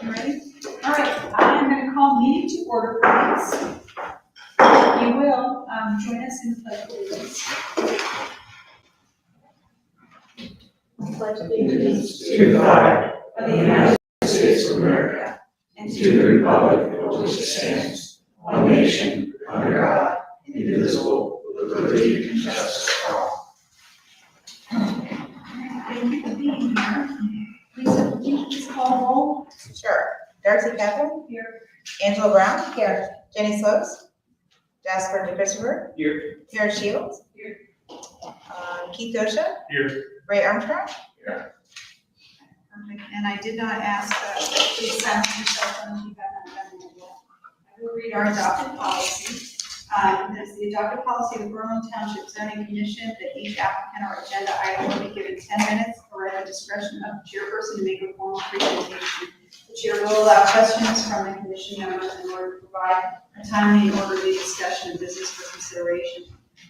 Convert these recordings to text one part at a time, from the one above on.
Ready? All right, I'm going to call meeting to order, please. If you will, join us in the pledge of allegiance. Pledge allegiance to the flag of the United States of America and to the republic for which it stands, one nation, under God, indivisible, with liberty and justice for all. Thank you for being here. Lisa, would you please call the roll? Sure. Darcy Catherine? Here. Angela Brown? Here. Jenny Slopes? Jasper DeChristopher? Here. Tara Shields? Here. Keith Dosha? Here. Ray Armstrong? Perfect. And I did not ask, please silence yourself when you have not done it yet. I will read our adopted policy. That's the adopted policy of the Berlin Township Zoning Commission that each applicant or agenda item will be given 10 minutes or at the discretion of the chairperson to make a formal presentation. The chair will allow questions from the commission members in order to provide a timely and orderly discussion of business for consideration.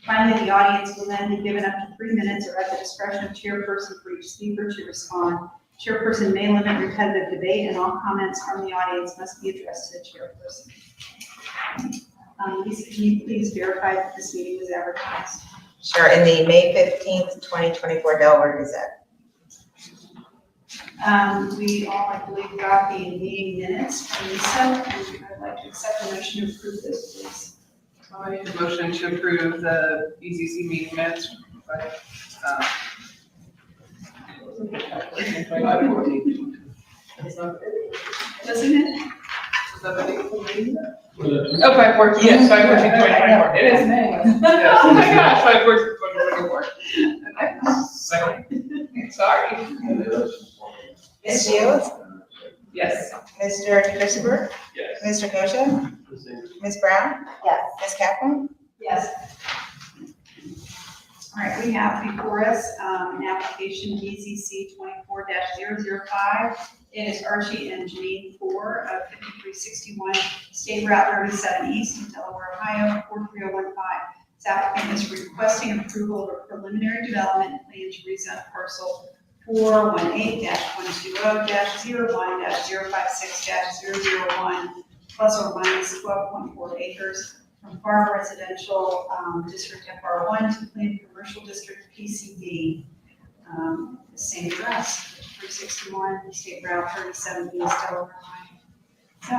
Finally, the audience will then be given up to 3 minutes or at the discretion of chairperson for each speaker to respond. Chairperson may limit repetitive debate, and all comments from the audience must be addressed to the chairperson. Lisa, can you please verify that this meeting was advertised? Sure. In the May 15th, 2024 Delaware Gazette. We all, I believe, got the meeting minutes from Lisa, and I'd like to accept a motion to approve this, please. I make a motion to approve the BZC meeting minutes. Doesn't it? Oh, 5/14, yes, 5/14/2024. It is May. Yes. Oh my gosh, 5/14/2024. Second. Sorry. Ms. Shields? Yes. Mr. DeChristopher? Yes. Mr. Dosha? Ms. Brown? Yes. Ms. Catherine? Yes. All right, we have before us an application BZC 24-005. It is Archie and Janine 4 of 5361 State Route 37 East in Delaware, Ohio, 43015. This applicant is requesting approval of a preliminary development plan to rezone parcel 418-120-01-056-001 plus or minus 12.4 acres from Farm Residential District FR1 to Planned Commercial District PCD. The same address, 361 State Route 37 East Delaware, Ohio. So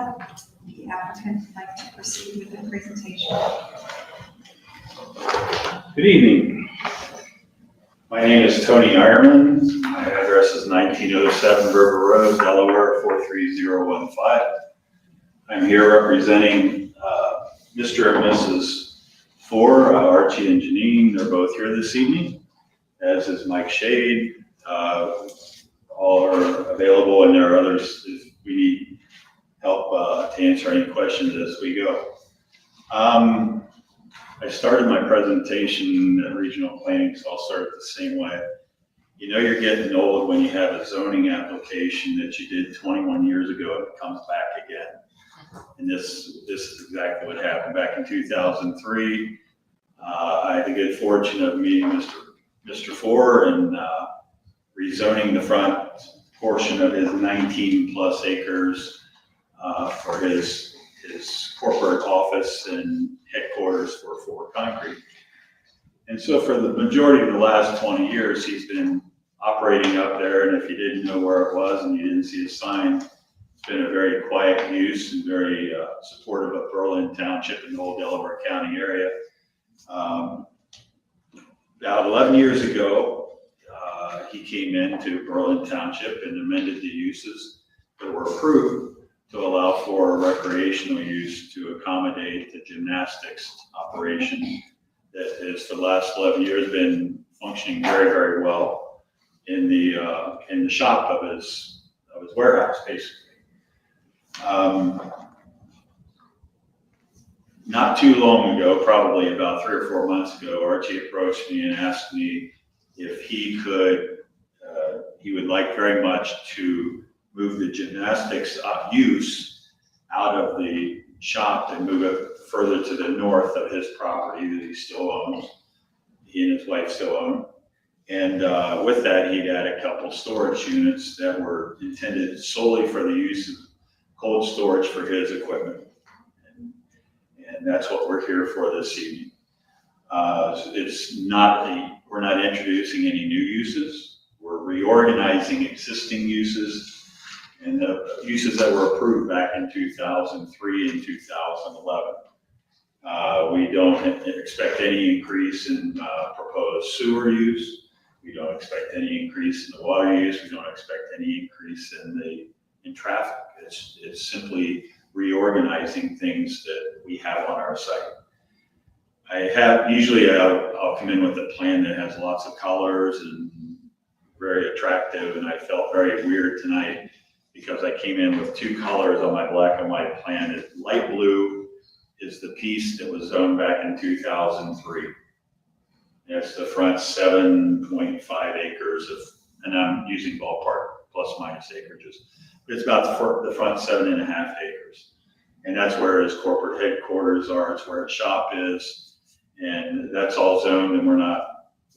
the applicant would like to proceed with the presentation. Good evening. My name is Tony Ironman. My address is 1907 River Road, Delaware 43015. I'm here representing Mr. and Mrs. Four, Archie and Janine. They're both here this evening, as is Mike Shade. All are available, and there are others if we need help to answer any questions as we go. I started my presentation at regional planning, so I'll start it the same way. You know you're getting old when you have a zoning application that you did 21 years ago and it comes back again. And this is exactly what happened. Back in 2003, I had the good fortune of meeting Mr. Four and rezoning the front portion of his 19 plus acres for his corporate office and headquarters for Ford Concrete. And so for the majority of the last 20 years, he's been operating up there. And if you didn't know where it was and you didn't see a sign, it's been a very quiet use and very supportive of Berlin Township and the whole Delaware County area. About 11 years ago, he came into Berlin Township and amended the uses that were approved to allow for recreational use to accommodate the gymnastics operation that has for the last 11 years been functioning very, very well in the shop of his warehouse, basically. Not too long ago, probably about 3 or 4 months ago, Archie approached me and asked me if he would like very much to move the gymnastics use out of the shop and move it further to the north of his property that he still owns. he and his wife still own. And with that, he'd add a couple storage units that were intended solely for the use of cold storage for his equipment. And that's what we're here for this evening. We're not introducing any new uses. We're reorganizing existing uses and the uses that were approved back in 2003 and 2011. We don't expect any increase in proposed sewer use. We don't expect any increase in the water use. We don't expect any increase in traffic. It's simply reorganizing things that we have on our site. Usually I'll come in with a plan that has lots of colors and very attractive, and I felt very weird tonight because I came in with two colors on my black and white plan. Light blue is the piece that was zoned back in 2003. That's the front 7.5 acres and I'm using ballpark plus minus acreages. It's about the front 7.5 acres. And that's where his corporate headquarters are. It's where his shop is. And that's all zoned, and we're not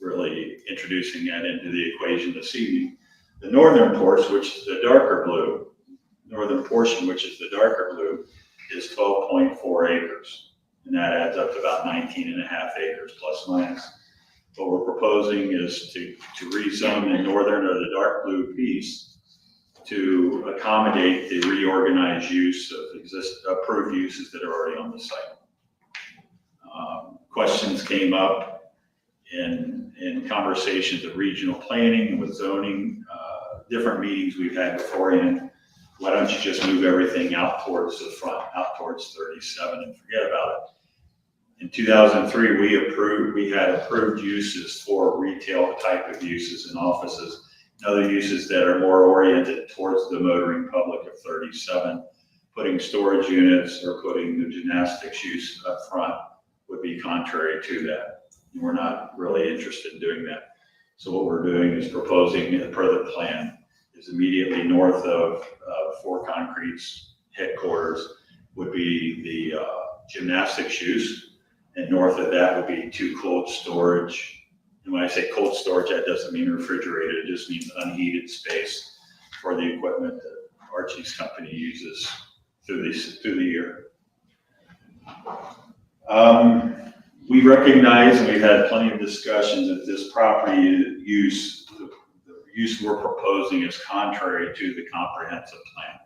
really introducing that into the equation this evening. The northern portion, which is the darker blue, is 12.4 acres. And that adds up to about 19.5 acres plus minus. What we're proposing is to rezone the northern or the dark blue piece to accommodate the reorganized use of approved uses that are already on the site. Questions came up in conversations of regional planning with zoning, different meetings we've had beforehand. Why don't you just move everything out towards the front, out towards 37 and forget about it? In 2003, we had approved uses for retail type of uses and offices, and other uses that are more oriented towards the motoring public of 37. Putting storage units or putting the gymnastics use up front would be contrary to that. And we're not really interested in doing that. So what we're doing is proposing, per the plan, is immediately north of Four Concrete's headquarters would be the gymnastics use, and north of that would be two cold storage. And when I say cold storage, that doesn't mean refrigerated, it just means unheated space for the equipment that Archie's company uses through the year. We recognize, and we've had plenty of discussions, that this property use, the use we're proposing is contrary to the comprehensive plan.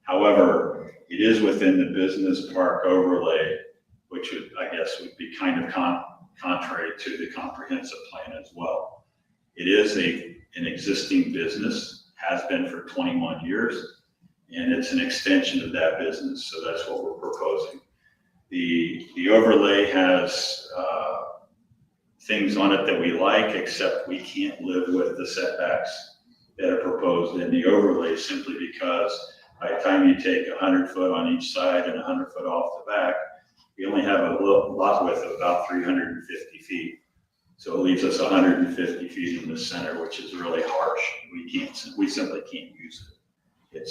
However, it is within the business park overlay, which would be kind of contrary to the comprehensive plan as well. It is an existing business, has been for 21 years, and it's an extension of that business, so that's what we're proposing. The overlay has things on it that we like, except we can't live with the setbacks that are proposed in the overlay, simply because by the time you take 100 foot on each side and 100 foot off the back, we only have a lot width of about 350 feet. So it leaves us 150 feet in the center, which is really harsh. We simply can't use it.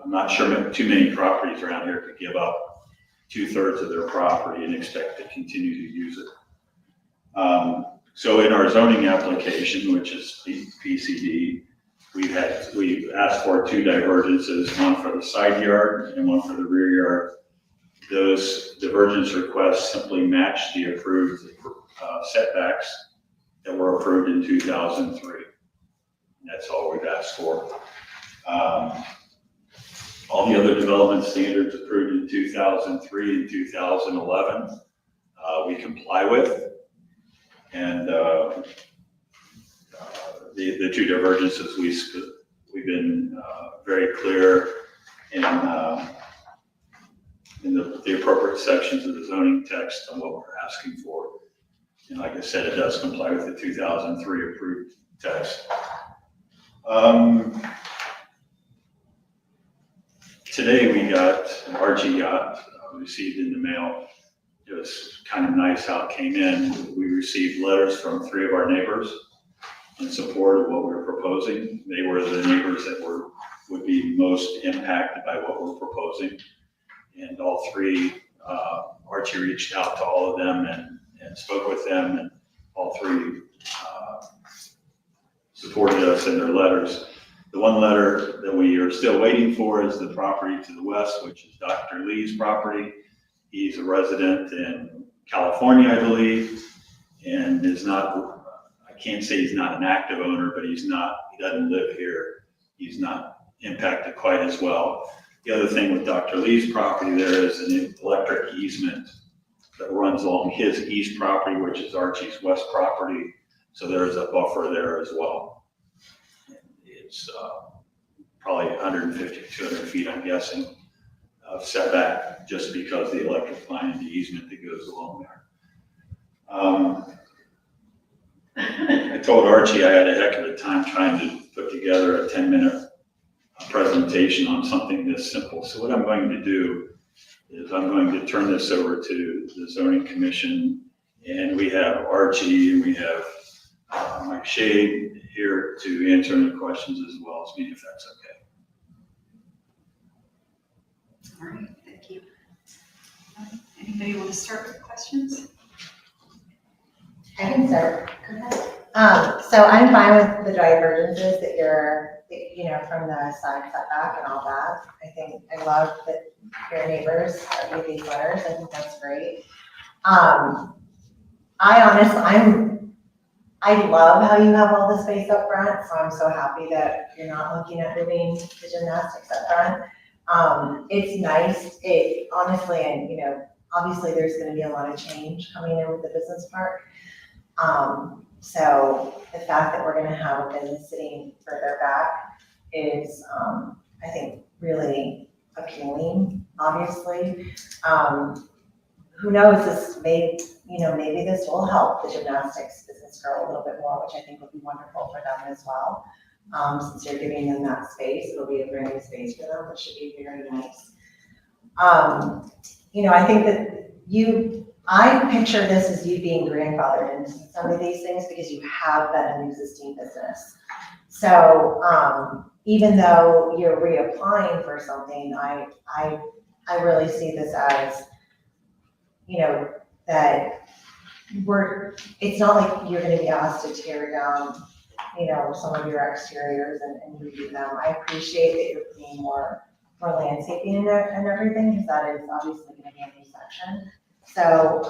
I'm not sure too many properties around here could give up 2/3 of their property and expect to continue to use it. So in our zoning application, which is PCD, we asked for two divergences, one for the side yard and one for the rear yard. Those divergence requests simply match the approved setbacks that were approved in 2003. That's all we've asked for. All the other development standards approved in 2003 and 2011, we comply with. And the two divergences, we've been very clear in the appropriate sections of the zoning text on what we're asking for. And like I said, it does comply with the 2003 approved text. Today Archie received in the mail. It was kind of nice how it came in. We received letters from 3 of our neighbors in support of what we were proposing. They were the neighbors that would be most impacted by what we're proposing. And all 3, Archie reached out to all of them and and spoke with them, and all three supported us in their letters. The one letter that we are still waiting for is the property to the west, which is Dr. Lee's property. He's a resident in California, I believe, and is not, I can't say he's not an active owner, but he doesn't live here. He's not impacted quite as well. The other thing with Dr. Lee's property, there is an electric easement that runs along his east property, which is Archie's west property. So there's a buffer there as well. It's probably 150, 200 feet, I'm guessing, of setback, just because the electric line and the easement that goes along there. I told Archie I had a heck of a time trying to put together a 10-minute presentation on something this simple. So what I'm going to do is I'm going to turn this over to the zoning commission, and we have Archie and we have Mike Shade here to answer any questions as well as me, if that's okay. All right, thank you. Anybody want to start with questions? I can start. Go ahead. So I'm fine with the divergences that from the side setback and all that. I love that your neighbors read these letters. I think that's great. I love how you have all the space up front, so I'm so happy that you're not looking at moving the gymnastics up front. It's nice, honestly, and obviously there's gonna be a lot of change coming in with the business park. So the fact that we're gonna have a business sitting further back is, I think, really appealing, obviously. Who knows, maybe this will help the gymnastics business grow a little bit more, which I think will be wonderful for them as well. Since you're giving them that space, it'll be a brand new space for them, which should be very nice. I think that I picture this as you being grandfathered into some of these things because you have been an existing business. So even though you're reapplying for something, I really see this as, that it's not like you're gonna be asked to tear down, some of your exteriors and redo them. I appreciate that you're putting more landscaping in there and everything, because that is obviously gonna be a new section. So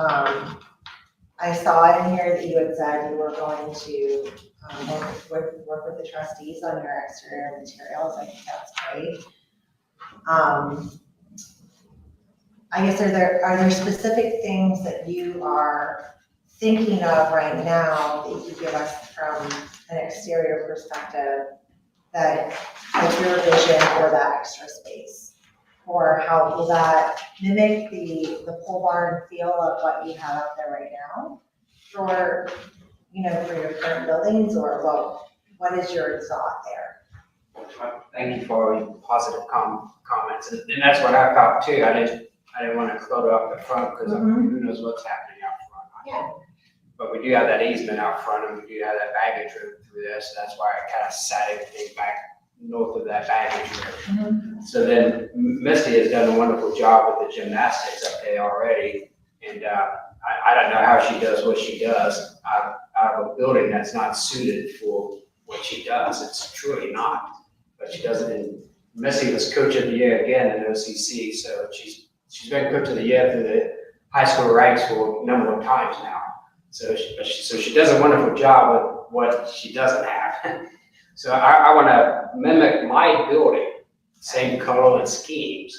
I saw in here that you had said you were going to work with the trustees on your exterior materials. I think that's great. I guess are there specific things that you are thinking of right now that you could give us from an exterior perspective that is your vision for that extra space? Or how will that mimic the pole barn feel of what you have out there right now? For your current buildings, or what is your thought there? Thank you for your positive comments, and that's what I thought too. I didn't want to clutter up the front because who knows what's happening out front. Yeah. But we do have that easement out front, and we do have that baggage room through there, so that's why I kind of sat everything back north of that baggage room. So then Misty has done a wonderful job with the gymnastics up there already, and I don't know how she does what she does out of a building that's not suited for what she does. It's truly not, but she does it in. Misty was coach of the year again in OCC, so she's been coach of the year through the high school ranks for a number of times now. So she does a wonderful job with what she doesn't have. So I want to mimic my building, same color and schemes,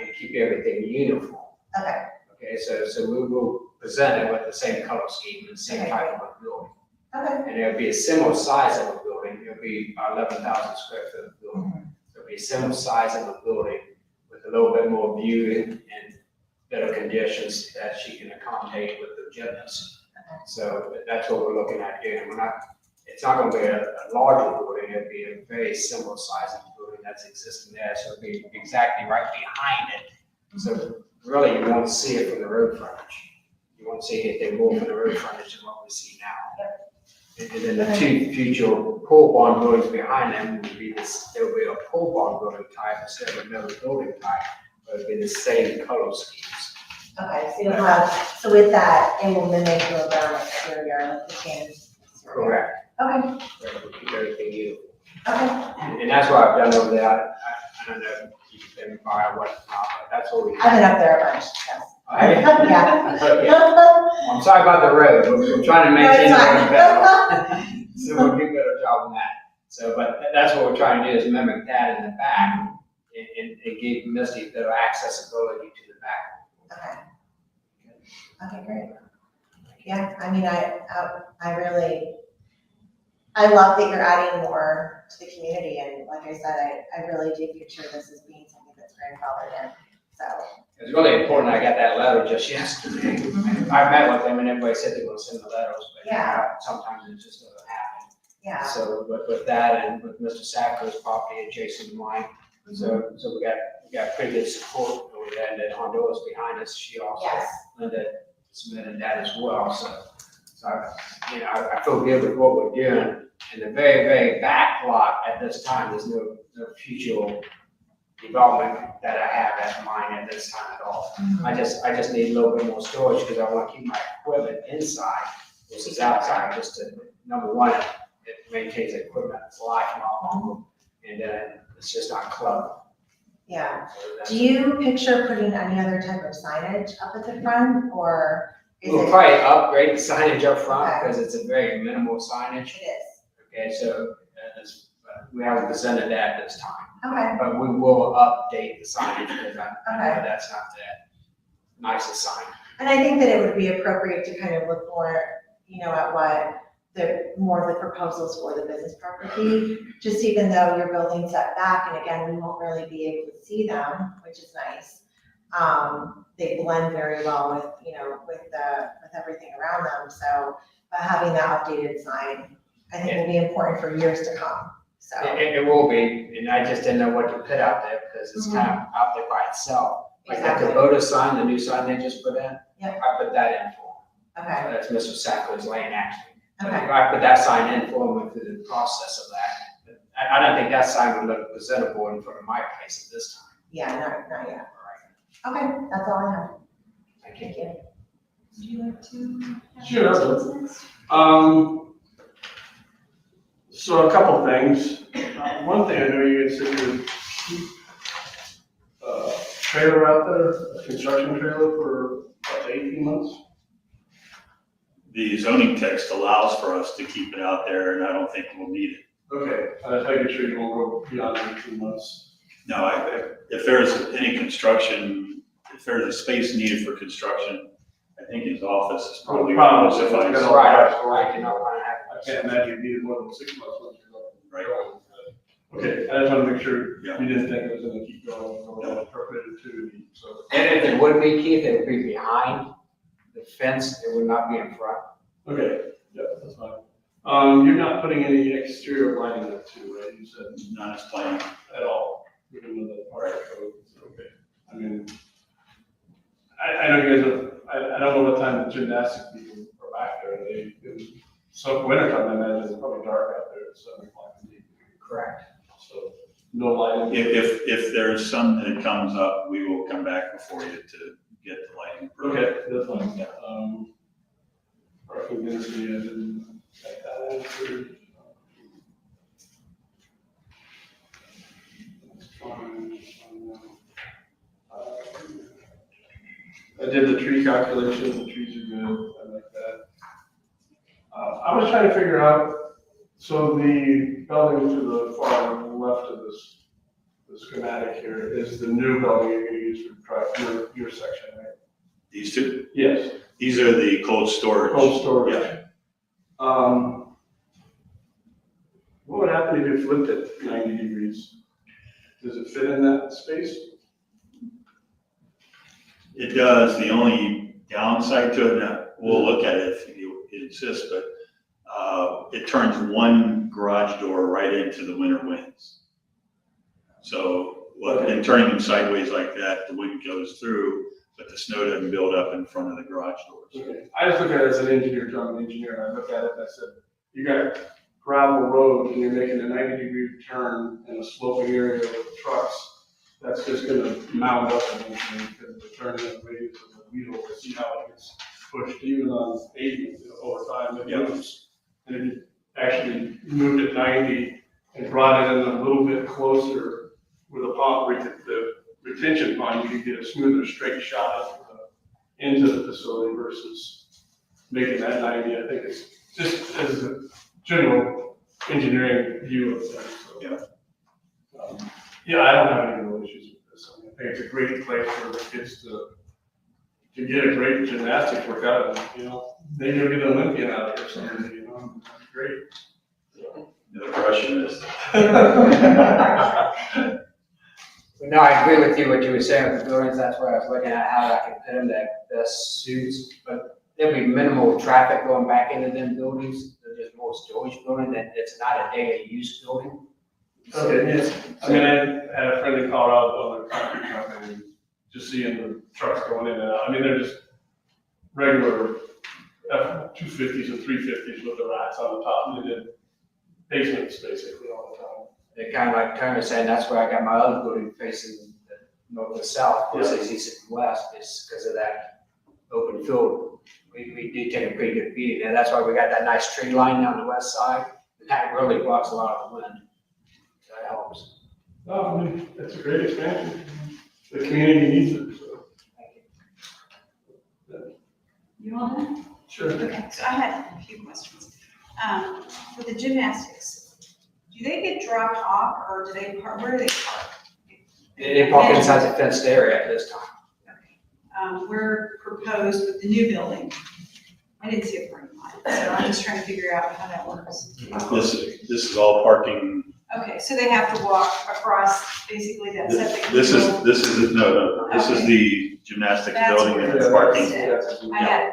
and keep everything uniform. Okay. Okay, so we will present it with the same color scheme and the same type of a building. Okay. And it'll be a similar size of a building. It'll be 11,000 square foot building. So it'll be a similar size of a building with a little bit more view and better conditions that she can accommodate with the gymnast. So that's what we're looking at here. It's not going to be a larger building. It'll be a very similar size of building that's existing there. So it'll be exactly right behind it. So really, you won't see it from the road frontage. You won't see anything more from the road frontage than what we see now. And then the two future pole barn buildings behind them will be there'll be a pole barn building type instead of another building type, but it'll be the same color schemes. Okay, so you'll have, so with that, it will mimic your brown exterior, like the tan exterior. Correct. Okay, Right, we'll keep everything beautiful. okay. And that's what I've done over there. I don't know if you've been by or whatnot, but that's what we. I've been up there a bunch, yes. Yeah. Okay. I'm sorry about the road, we're trying to maintain the road better. So we'll do a better job on that. So, but that's what we're trying to do is mimic that in the back and give Misty better accessibility to the back. Okay. Okay, great. Yeah, I mean, I really, I love that you're adding more to the community, and like I said, I really do picture this as being something that's grandfathered in, so. It's really important, I got that letter just yesterday. I met with them and everybody said they were gonna send the letters, but Yeah. sometimes it just doesn't happen. Yeah. So with that and with Mr. Sacco's property adjacent to mine, so we got pretty good support over there, and then Honduras behind us, she also, Yes. Linda submitted that as well, so I feel good with what we're doing. In the very, very back lot at this time, there's no future development that I have at mine at this time at all. I just need a little bit more storage because I want to keep my equipment inside versus outside, just to, number one, it maintains the equipment's life a lot longer, and it's just not cluttered. Yeah. So that's- Do you picture putting any other type of signage up at the front, or is We'll it? probably upgrade the signage up front Okay. because it's a very minimal signage. It is. Okay, so we haven't presented that this time. Okay, But we will update the signage because I Okay. know that's not the nicest sign. and I think that it would be appropriate to kind of look more, at what more of the proposals for the business property, just even though your building's set back, and again, we won't really be able to see them, which is nice. They blend very well with everything around them, so, but having that updated sign, I think will be important for years to come, so. It will be, and I just didn't know what to put out there because it's kind of out there by itself. Like that Exactly. Kubota sign, the new sign they just put in, Yep. I put that in for Okay, him. That's Mr. Sacco's land actually. okay, I put that sign in for him went through the process of that. I don't think that sign would look presentable in front of my place at this time. yeah, not yet. All right. Okay, that's all I have. Thank you. Thank you. Would you like to? Sure, I'll do it. So a couple things. One thing I know you guys said you trailer out there, a construction trailer for up to 18 months. The zoning text allows for us to keep it out there, and I don't think we'll need it. Okay, I make sure you won't go beyond 18 months. No, if there's any construction, if there's a space needed for construction, I think his office is probably going to suffice. Well, Right, you know, I can't imagine you needed more than 6 months once you're going. Right. Okay, I just want to make sure Yeah. you didn't think it was going to keep going perpetuity, so. And if it would be, Keith, it would be behind the fence, it would not be in front. Okay, yeah, that's fine. You're not putting any exterior lighting up too, right? You said Not as planned. at all, even with the part code, okay. I mean, I know you guys are, I don't know what time the gymnastics people are back there. It was, so wintertime, I imagine, it's probably dark out there at 7 o'clock in the evening. Correct. So, no lighting. If there's some that comes up, we will come back before you to get the lighting. approved. Okay, that's fine. Parking density, I didn't check that answered. That's fine. I did the tree calculations, the trees are good, I like that. I was trying to figure out, so the building to the far left of the schematic here is the new building you're gonna use for your section, right? These two, Yes. these are the cold storage. Cold storage. Yeah. What would happen if you flipped it 90 degrees? Does it fit in that space? It does. The only downside to it, now, we'll look at it if you insist, but it turns one garage door right into the winter winds. So, in turning them sideways like that, the wind goes through, but the snow doesn't build up in front of the garage doors. Okay. I just look at it as an engineer, John, an engineer, and I look at it and I said, you got gravel road and you're making a 90-degree turn in a sloping area with trucks. that's just gonna mound up eventually because of the turning of the radius of the wheel to see how it gets pushed even on pavement over time. It moves. And if you actually moved it 90 and brought it in a little bit closer with a pond, the retention pond, you could get a smoother straight shot into the facility versus making that 90. I think it's just as a general engineering view of things. So, Yeah. yeah, I don't have any real issues with this. I mean, I think it's a great place for the kids to get a great gymnastics workout, and, you know, maybe you'll get an Olympian out of it or something, you know, that'd be great. No pressure is. No, I agree with you, what you were saying with the buildings, that's why I was looking at how I could put them that best suits, but there'll be minimal traffic going back into them buildings, they're just more storage building, that it's not a daily use building. Okay, yes. I mean, I had a friend in Colorado on a concrete company, and just seeing the trucks going in and out. I mean, they're just regular F-250s and 350s with the racks on the top, and they did basements basically all the time. They kind of like Turner saying, that's where I got my other building facing the north and south, versus east and west, is because of that open field. We did take a pretty good beating there, that's why we got that nice tree line down the west side, and that really blocks a lot of the wind. So that helps. No, I mean, that's a great expansion. The community needs it, so. You want that? Sure. Okay, so I had a few questions. For the gymnastics, do they get dropped off or do they park, where do they park? They park inside the fenced area at this time. Okay. We're proposed with the new building. I didn't see a parking lot, so I'm just trying to figure out how that works. This is all parking. Okay, so they have to walk across basically that septic. This is field. no, this is Okay. the gymnastics That's building where and it's the parking. I had it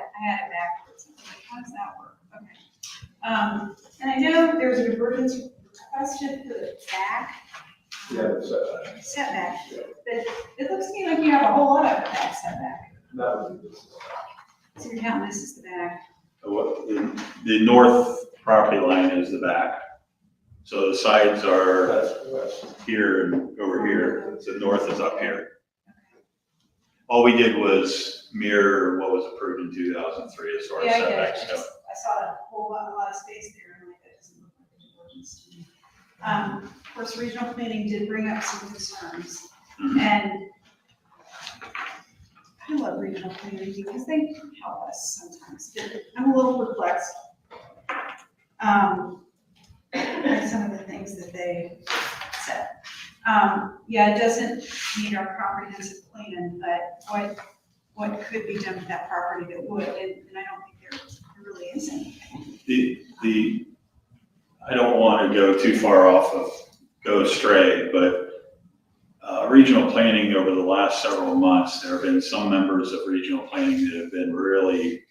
backwards. I was like, how does that work? Okay. And I know there's an emergency question for the back. Yeah, it's, Setback, but it looks to me like you have a whole lot of back setback. that would be this. So you're telling this is the back. The north property line is the back. So the sides are That's here and over here. The north is up here. All we did was mirror what was approved in 2003 as far as Yeah, I get it. setbacks go. I saw a lot of space there, and like, that doesn't look like a divergence to me. Of course, regional planning did bring up some concerns, Mhm. and I love regional planning because they help us sometimes. I'm a little perplexed by some of the things that they said. Yeah, it doesn't meet our comprehensive plan, but what could be done with that property that would, and I don't think there really is anything. I don't want to go too far off of, go astray, but regional planning over the last several months, there have been some members of regional planning that have been really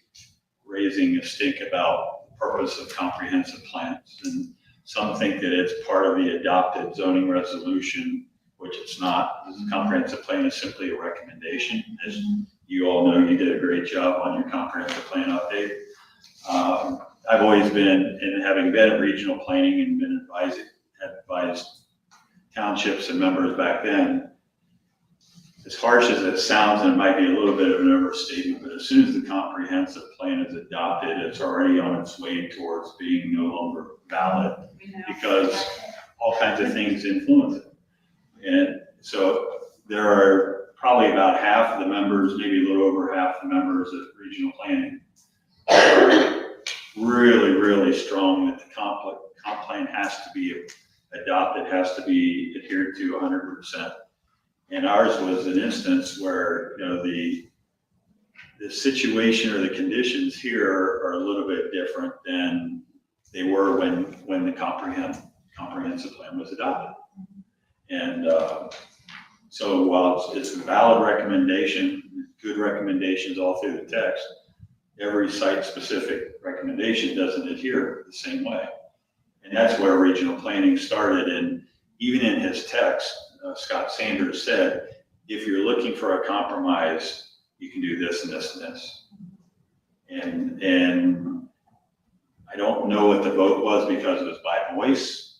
raising a stink about the purpose of comprehensive plans. And some think that it's part of the adopted zoning resolution, which it's not. The comprehensive plan is simply a recommendation. As you all know, you did a great job on your comprehensive plan update. I've always been, and having been at regional planning and been advised townships and members back then, as harsh as it sounds, and it might be a little bit of an overstatement, but as soon as the comprehensive plan is adopted, it's already on its way towards being no longer valid, because all kinds of things influence it. And so there are probably about half of the members, maybe a little over half the members of regional planning are really, really strong that the comp plan has to be adopted, has to be adhered to 100%. And ours was an instance where, you know, the situation or the conditions here are a little bit different than they were when the comprehensive plan was adopted. And so while it's a valid recommendation, good recommendations all through the text, every site-specific recommendation doesn't adhere the same way. And that's where regional planning started. And even in his text, Scott Sanders said, if you're looking for a compromise, you can do this and this and this. And I don't know what the vote was because it was by voice.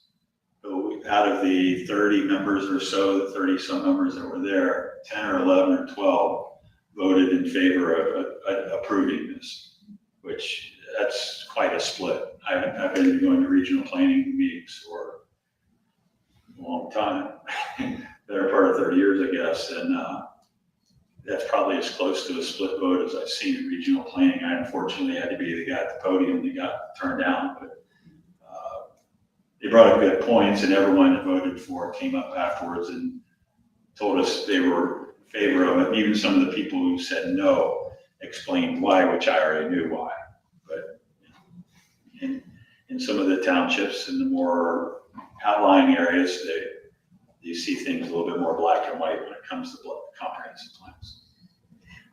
But out of the 30 members or so, the 30 some members that were there, 10 or 11 or 12 voted in favor of approving this, which that's quite a split. I've been going to regional planning meetings for a long time, better part of 30 years, I guess, and that's probably as close to a split vote as I've seen in regional planning. I unfortunately had to be the guy at the podium that got turned down, but they brought up good points, and everyone that voted for it came up afterwards and told us they were in favor of it. Even some of the people who said no explained why, which I already knew why. But in some of the townships and the more outlying areas, they see things a little bit more black and white when it comes to comprehensive plans.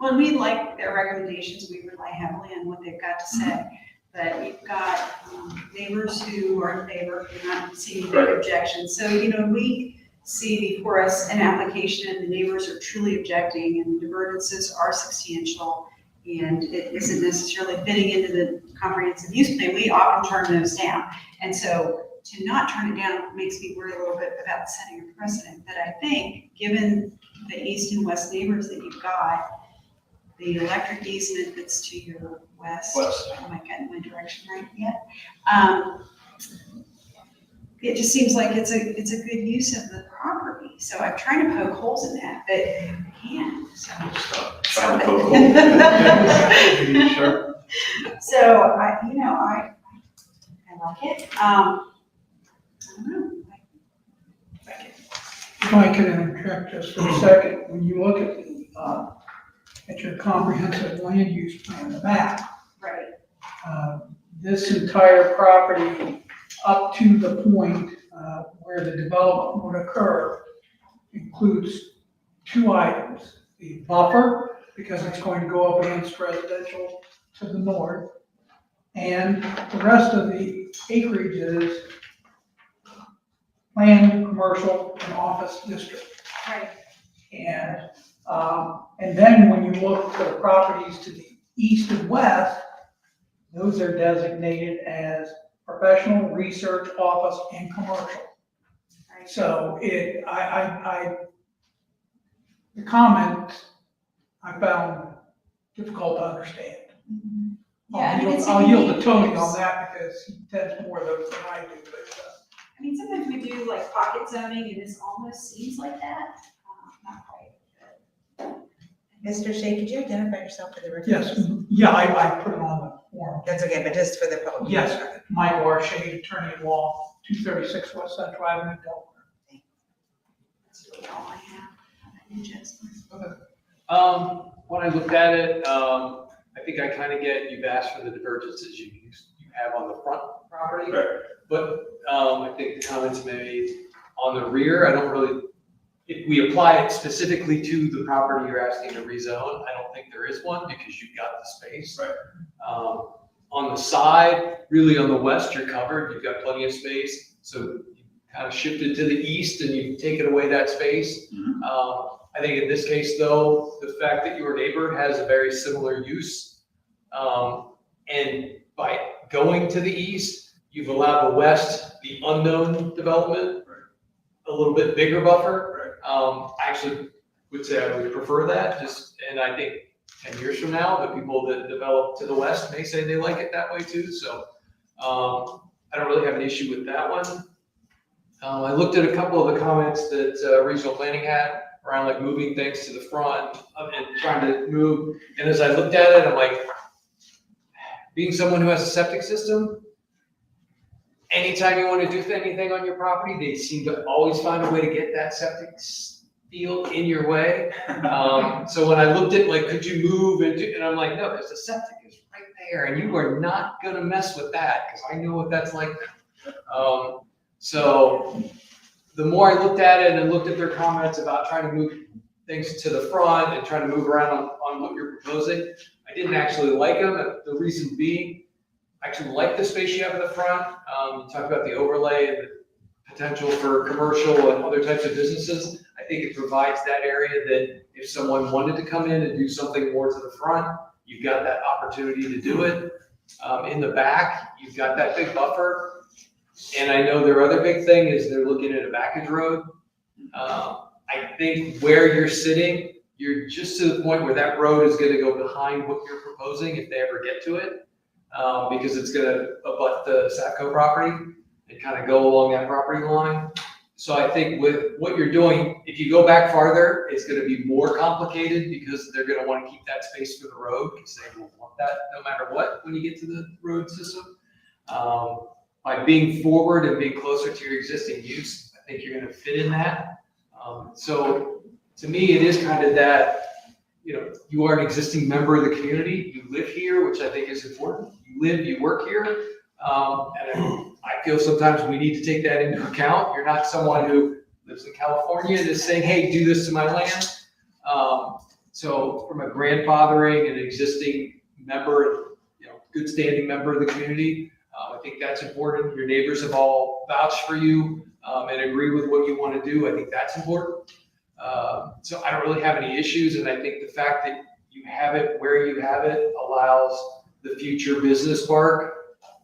Well, we like their recommendations, we rely heavily on what they've got to say, but we've got neighbors who are in favor, we're not seeing big objections. So, we see before us an application and the neighbors are truly objecting and the divergences are substantial and it isn't necessarily fitting into the comprehensive use plan, we often turn those down. And so to not turn it down makes me worry a little bit about setting a precedent. But I think, given the east and west neighbors that you've got, the electric easement that's to your west. Am I getting my direction right yet? It just seems like it's a good use of the property. So I'm trying to poke holes in that, but I can't. So Trying to poke holes. Sure. So I like it. I don't know. If I could interject just for a second, when you look at your comprehensive land use plan, the map, Right. this entire property up to the point where the development would occur includes two items: the buffer, because it's going to go up against residential to the north, and the rest of the acreage is planned commercial and office district. Right. And then when you look for the properties to the east and west, those are designated as professional, research, office, and commercial. Right. So the comment I found difficult to understand. Mm-hmm. Yeah, I mean, it's a I'll yield to unique Tony use. on that because he tends more than I do, but, I mean, sometimes we do like pocket zoning and this almost seems like that. Not quite. Mr. Shea, could you identify yourself for the record? yes, yeah, I put it on the form. That's okay, but just for the public. Yes, Michael R. Shea, attorney at law, 236 West Central Avenue, Delaware. That's really all I have. You, Justin? When I looked at it, I think I kind of get, you've asked for the divergences you have on the front property. Right. But I think the comments made on the rear, I don't really, if we apply it specifically to the property you're asking to rezone, I don't think there is one because you've got the space. Right. On the side, really on the west, you're covered, you've got plenty of space. So you kind of shifted to the east and you've taken away that space. Mhm. I think in this case though, the fact that your neighbor has a very similar use, and by going to the east, you've allowed the west, the unknown development, a little bit bigger buffer. I actually would say I would prefer that, and I think 10 years from now, the people that develop to the west may say they like it that way too. So I don't really have an issue with that one. I looked at a couple of the comments that regional planning had around like moving things to the front and trying to move. And as I looked at it, I'm like, being someone who has a septic system, anytime you want to do anything on your property, they seem to always find a way to get that septic field in your way. So when I looked at like, could you move and I'm like, no, there's a septic is right there and you are not gonna mess with that because I know what that's like. So the more I looked at it and looked at their comments about trying to move things to the front and trying to move around on what you're proposing, I didn't actually like them. The reason being, I actually like the space you have in the front. You talk about the overlay and the potential for commercial and other types of businesses. I think it provides that area that if someone wanted to come in and do something more to the front, you've got that opportunity to do it. In the back, you've got that big buffer. And I know their other big thing is they're looking at a backage road. I think where you're sitting, you're just to the point where that road is gonna go behind what you're proposing if they ever get to it. Because it's gonna abut the Satco property and kind of go along that property line. So I think with what you're doing, if you go back farther, it's gonna be more complicated because they're gonna wanna keep that space for the road, because they will want that no matter what when you get to the road system. By being forward and being closer to your existing use, I think you're gonna fit in that. So to me, it is kind of that, you are an existing member of the community, you live here, which I think is important. You live, you work here. And I feel sometimes we need to take that into account. You're not someone who lives in California and is saying, hey, do this to my land. So from a grandfathering and existing member, good standing member of the community, I think that's important. Your neighbors have all vouched for you and agree with what you want to do. I think that's important. So I don't really have any issues, and I think the fact that you have it where you have it allows the future business park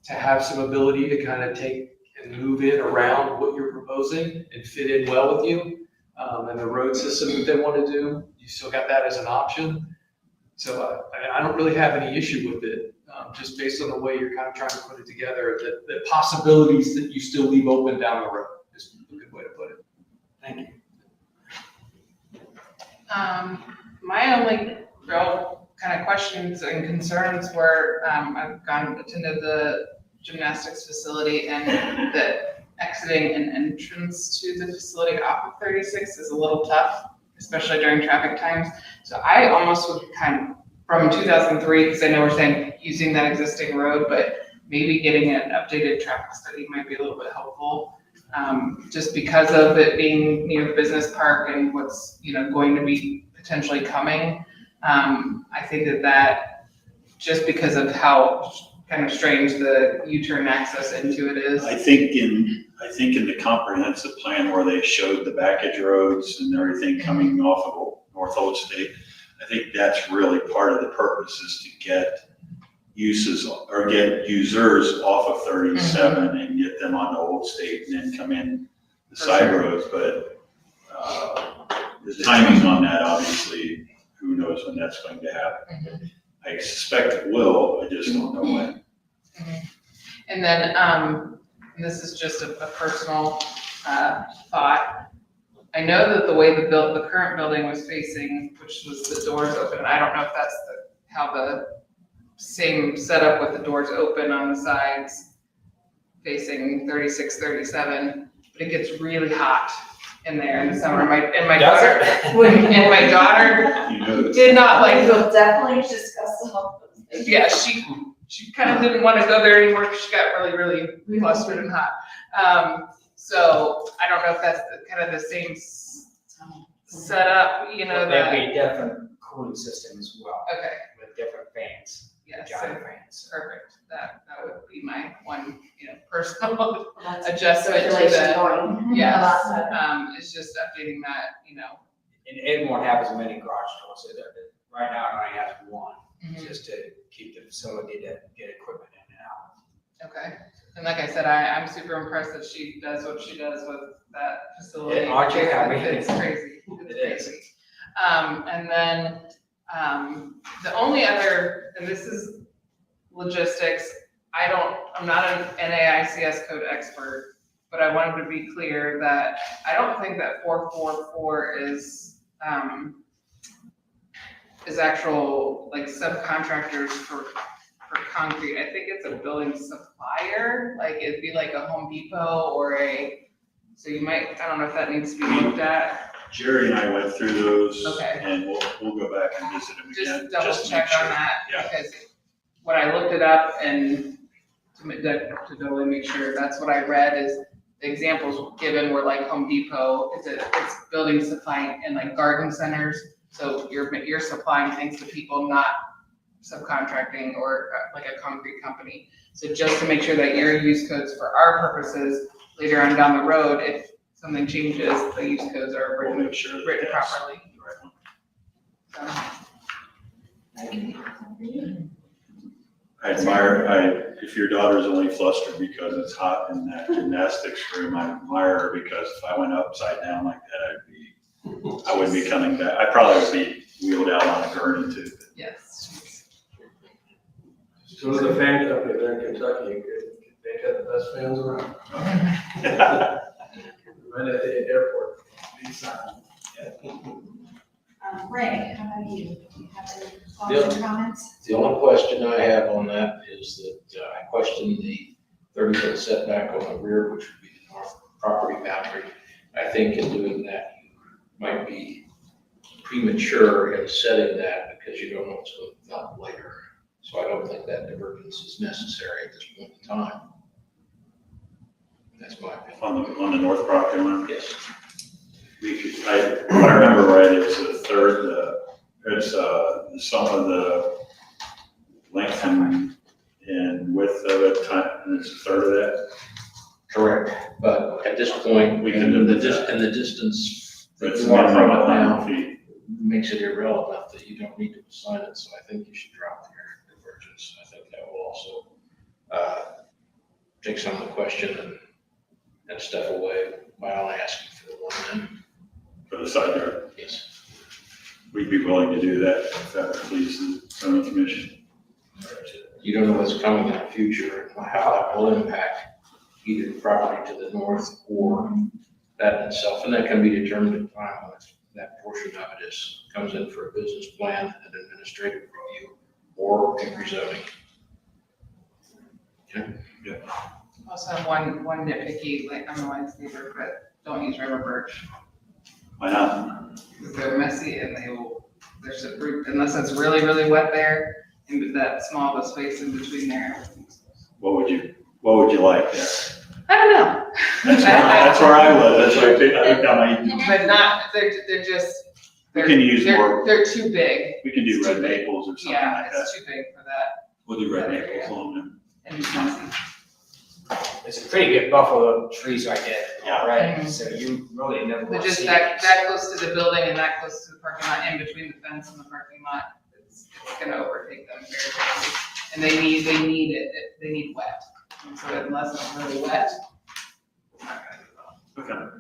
to have some ability to kind of take and move in around what you're proposing and fit in well with you. And the road system that they want to do, you still got that as an option. So I don't really have any issue with it, just based on the way you're kind of trying to put it together, the possibilities that you still leave open down the road is a good way to put it. Thank you. My only real kind of questions and concerns were, I've attended the gymnastics facility, and the exiting and entrance to the facility off of 36 is a little tough, especially during traffic times. So I almost would from 2003, because I know we're saying using that existing road, but maybe getting an updated traffic study might be a little bit helpful. Just because of it being near the business park and what's, going to be potentially coming. I think that just because of how kind of strange the U-turn access into it is. I think in the comprehensive plan where they showed the backage roads and everything coming off of North Old State, I think that's really part of the purpose, is to get uses or get users off of 37 and get them on the Old State and then come in the side roads. But the timing on that, obviously, who knows when that's going to happen. I suspect it will, I just don't know when. And then, this is just a personal thought. I know that the way the current building was facing, which was the doors open, I don't know if that's how the same setup with the doors open on the sides facing 36, 37, but it gets really hot in there in the summer. My daughter did not like. We'll definitely discuss all those things. Yeah, she kind of didn't want to go there anymore because she got really, really flustered and hot. So I don't know if that's kind of the same setup, There'd be different cooling system as well. Okay. With different fans, Yes. giant fans. Perfect. That would be my one, personal adjustment to Circulation that. going. Yes. A lot better. It's just updating that, And it won't have as many garage doors. Right now, it only has one, just to keep the facility to get equipment in and out. Okay. And like I said, I'm super impressed that she does what she does with that facility. Yeah, aren't you? I mean, It's crazy. It is. Crazy. And then, the only other, and this is logistics, I'm not an NAICS code expert, but I wanted to be clear that I don't think that 444 is actual like subcontractors for concrete. I think it's a building supplier, like it'd be like a Home Depot so you might, I don't know if that needs to be looked at. Jerry and I went through those, Okay. and we'll go back and visit them again. Just double to check make sure. on that, Yeah. because when I looked it up and to totally make sure, that's what I read is the examples given were like Home Depot, it's building supplying and like garden centers. So you're supplying things to people, not subcontracting or like a concrete company. So just to make sure that your use codes for our purposes later on down the road, if something changes, the use codes are We'll make sure that written that's properly. the right one. So, I if your daughter's only flustered because it's hot in that gymnastics room, I admire her, because if I went upside down like that, I wouldn't be coming back. I probably would be wheeled out on a gurney too. Yes. So as a fan company there in Kentucky, they got the best fans around. Right at the airport. Ray, how about you? Do you have any thoughts or comments? The only question I have on that is that I question the 30-foot setback on the rear, which would be the north property boundary. I think in doing that, you might be premature in setting that because you don't know what's going to develop later. So I don't think that divergence is necessary at this point in time. That's my opinion. On the north property line. Yes. If I remember right, it's a third, it's some of the length and width of it, and it's a third of that. Correct. But at this point, We can in do the that. distance that It's you are from it 100 now feet. makes it irrelevant that you don't need to assign it. So I think you should drop your divergence. I think that will also take some of the question and stuff away while asking for the one then. For the side yard. Yes. We'd be willing to do that if that pleases the zoning commission. You don't know what's coming in the future and how that will impact either the property to the north or that in itself. And that can be determined at time when that portion of it comes in for a business plan, an administrative review, or a rezoning. Also have one nitpicky, like, I'm a landscaper, but don't use river birch. Why not? Because they're messy and there's a root, unless it's really, really wet there, and that small of a space in between there. What would you like there? I don't know. That's where I was. That's where I think I might. But not, they're just, We can use more. they're too big. We can do It's red too big. maples or something Yeah, like that. it's too big for that We'll do red that maples area. on them. and it's messy. It's a pretty good buffalo trees right there, Yeah. right? Mhm. So you really never But want to just see that it. close to the building and that close to the parking lot, in between the fence and the parking lot, it's gonna overtake them very quickly. And they need wet. And so unless it's really wet, it's not gonna do well. Okay.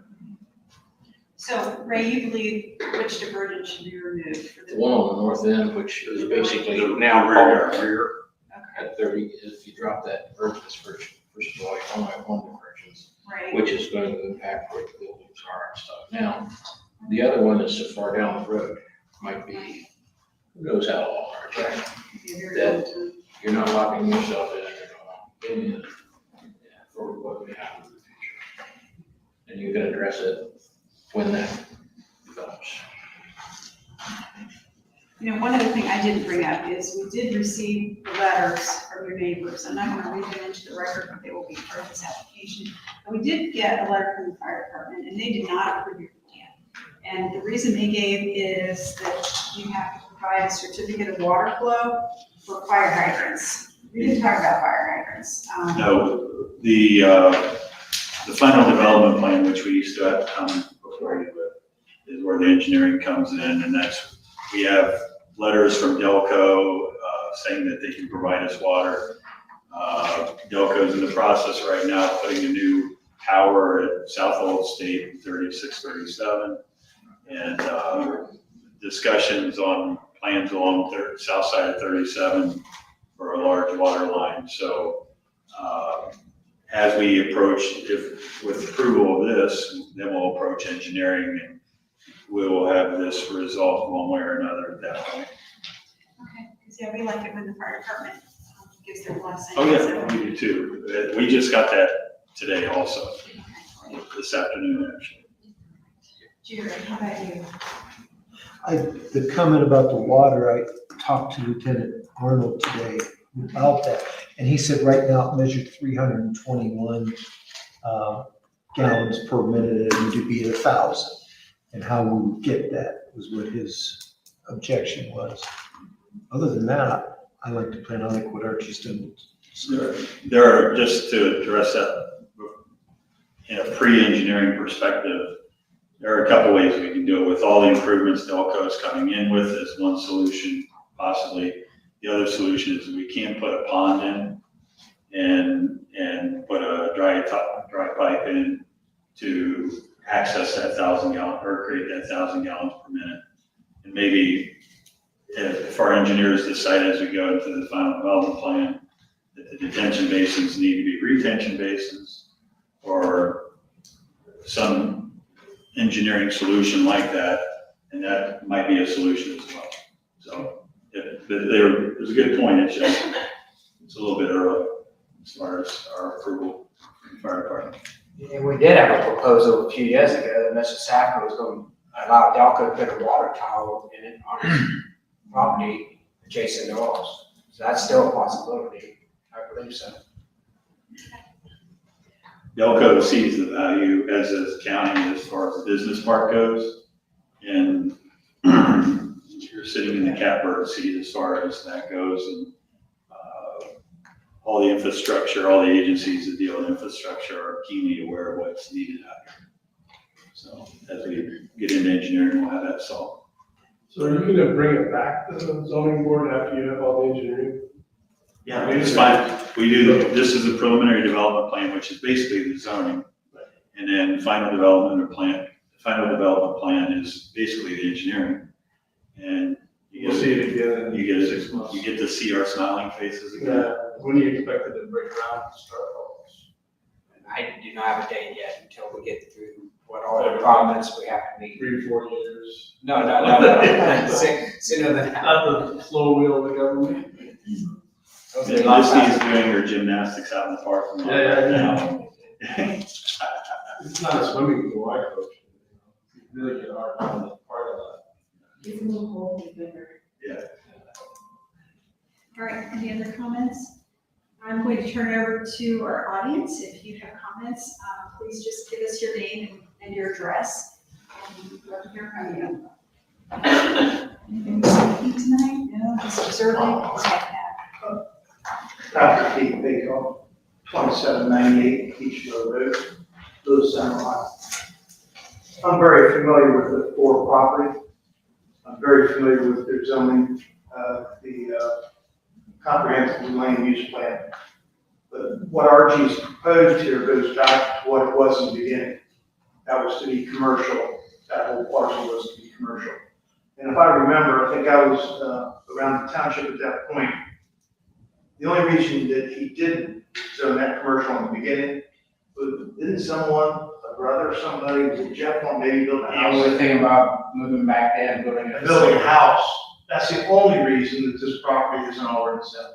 So Ray, you believe which divergence should be removed for The the? one on the north end, which is basically The now rear called yard. rear Okay, at 30, if you drop that divergence first of all, you only have one divergence, right. which is going to impact where the buildings are and stuff. Now, the other one is so far down the road, might be, who knows how long, right? Be a very that- good time. You're not locking yourself in, you're not in for what may happen in the future. And you can address it when that develops. You know, one other thing I didn't bring up is we did receive letters from your neighbors. I'm not gonna read them into the record, but they will be part of this application. But we did get a letter from the fire department, and they did not approve your plan. And the reason they gave is that you have to provide a certificate of water flow for fire hydrants. We didn't talk about fire hydrants. No, the final development plan, which we used to have to come before you with, is where the engineering comes in, and we have letters from Delco, saying that they can provide us water. Delco's in the process right now of putting a new tower at South Old State, 3637. And, discussions on plans along the south side of 37 for a large water line. So, as we approach, with approval of this, then we'll approach engineering and we will have this resolved one way or another at that point. Okay, because yeah, we like it when the fire department gives their blessing. Oh, So- yeah, we do too. We just got that today also, this afternoon, actually. Jerry, how about you? The comment about the water, I talked to Lieutenant Arnold today about that, and he said right now it measured 321 gallons per minute, and it would be 1,000. And how we would get that was what his objection was. Other than that, I like the plan, I like what Archie's done. There are, just to address that, in a pre-engineering perspective, there are a couple ways we can do it. With all the improvements Delco is coming in with as one solution, possibly. The other solution is we can't put a pond in and put a dry pipe in to access that 1,000 gallon, or create that 1,000 gallons per minute. And maybe if our engineers decide as we go into the final development plan that the detention basins need to be retention basins or some engineering solution like that, and that might be a solution as well. So it was a good point. It's just, it's a little bit early as far as our approval from the fire department. And we did have a proposal a few years ago that Mr. Sacker was going to allow Delco to put a water tower in it on his property adjacent to ours. So that's still a possibility. I believe so. Delco sees the value, as does the county, as far as the business park goes. And you're sitting in the catbird seat as far as that goes. And all the infrastructure, all the agencies that deal with infrastructure are keenly aware of what's needed out here. So as we get into engineering, we'll have that solved. So are you gonna bring it back to the zoning board after you have all the engineering? Yeah, it's fine. We do, this is a preliminary development plan, which is basically the zoning. And then final development plan is basically the engineering. And We'll see it again. you get to see our smiling faces again. Yeah, when do you expect it to break ground to start all this? I do not have a date yet until we get through what all the requirements we have to meet. 3 to 4 years? No. Sooner than that. Not the slow wheel of the government? And Lucy's doing her gymnastics out in the park right now. It's not a swimming pool, I coach. You really get hard on the part of that. It's a little cold, Yeah. All right, any other comments? I'm going to turn it over to our audience. If you have comments, please just give us your name and your address. And we'd love to hear from you. Anything speaking tonight? No, just observing. What's like that? Dr. Keith Baker, 2798 Beachville Road, Lewis, Ohio. I'm very familiar with the Ford property. I'm very familiar with their zoning, the comprehensive land use plan. But what RG's proposed here goes back to what it was in the beginning. That was to be commercial. That whole parcel was to be commercial. And if I remember, I think I was around the township at that point. The only reason that he didn't zone that commercial in the beginning was, didn't someone, a brother or somebody, was it Jeff, on maybe build a Yeah, house? we were thinking about moving back there and building a. Building a house. That's the only reason that this property isn't already zoned.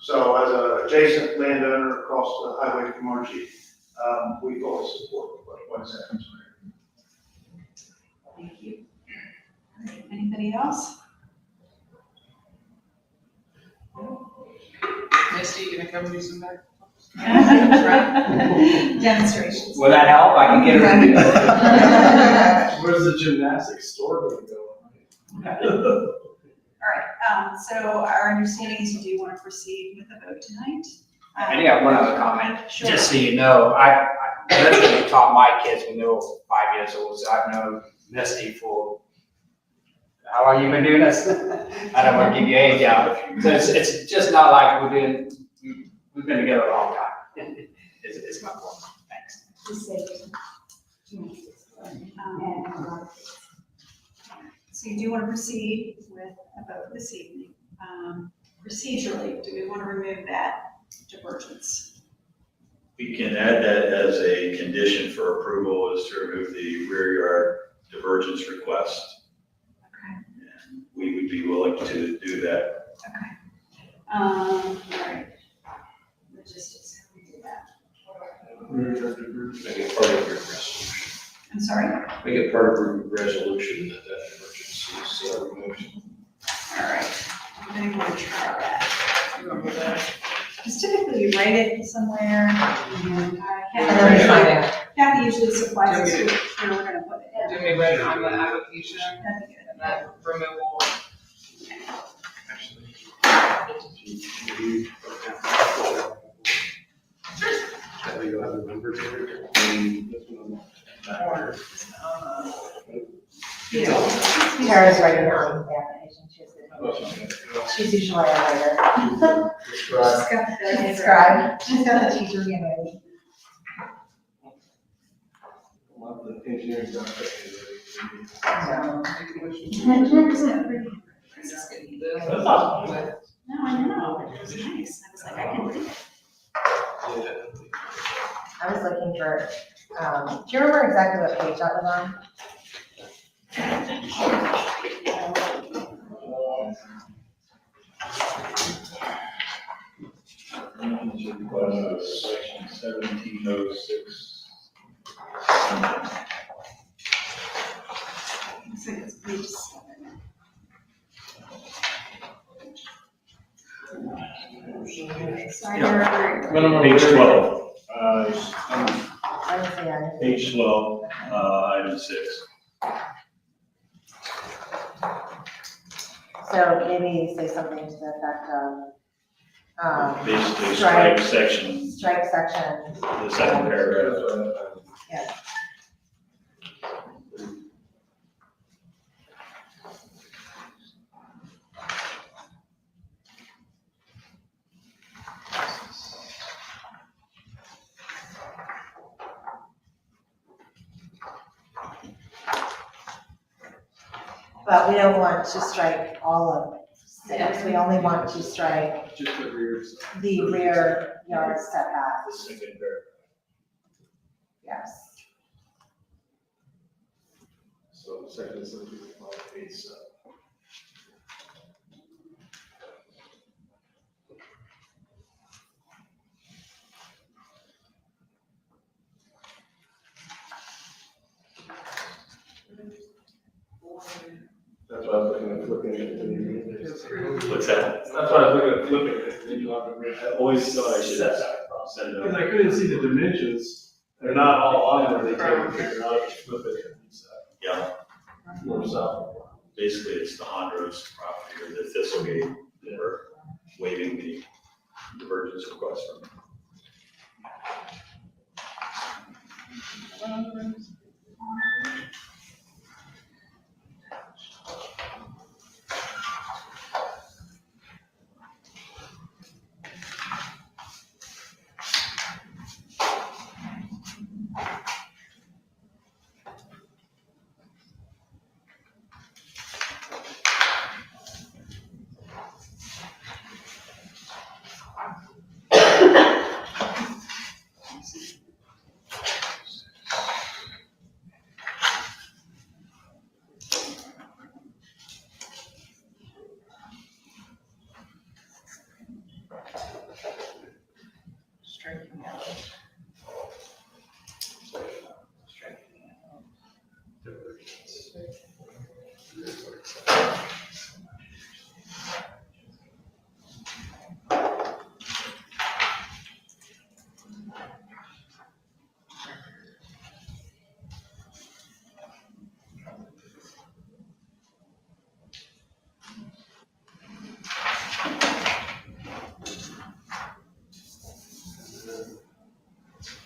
So as an adjacent landowner across the highway from RG, we fully support what is that. Thank you. All right, anybody else? Misty, you gonna come do some back? Demonstrations. Will that help? I can get her. Where's the gymnastics store gonna go? All right, so our understanding is you do want to proceed with the vote tonight. I do have one other comment, Sure. just so you know, I literally taught my kids when they were 5 years old, so I've known Misty for, how long you been doing this? I don't want to give you age out, so it's just not like we've been together a long time, it's my point, thanks. Just say gymnastics. So you do want to proceed with a vote this evening. Procedurally, do we want to remove that divergence? We can add that as a condition for approval, is to remove the rear yard divergence request. Okay. And we would be willing to do that. Okay. All right. Logistics, how do we do that? Make it part of your resolution. I'm sorry? Make it part of your resolution that emergency is removed. All right. I'm going to try that. Just typically you write it somewhere and And then we find out. Kathy usually supplies us with where we're going to put it. Do me right on the application That'd be good. and then removal. Yeah. Tara's writing on the application, she has the She's usually a writer. Describe. Scribe. She's got the teacher handwriting. Want the engineering document. No, I know, it was nice. I was like, I can read it. I was looking for, do you remember exactly what page that was on? Section 1706. Looks like it's page 7. Sorry, Eric. Page 12, I would say I. page 12, item 6. So maybe say something to the effect of, Basically, strike- strike section, strike section. the second paragraph. Yeah. But we don't want to strike all of 6, we only want to strike Just the rear. the rear yard setback, The second paragraph. yes. So section 17, page 7. That's why I was looking at flipping it. What's that? That's why I was looking at flipping it. Then you want to- I always thought I should have send it Because over. I couldn't see the dimensions. They're not all on there. They can't figure out if you flip it and use Yeah, that. North, south. basically it's the Hondros property or the Thistlegate that are waiving the divergence request from. Striking out.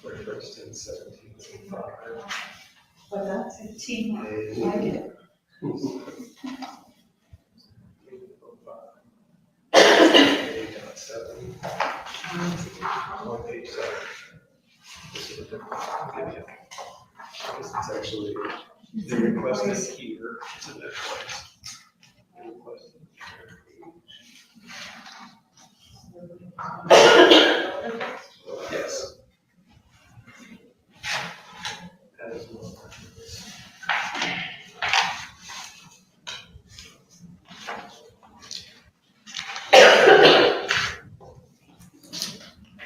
First in 1785. What's that? 15, I like it. On page 7. This is a different, I'll give you. This is actually, the request is here, it's in that place. The request is here. Yes. That is one.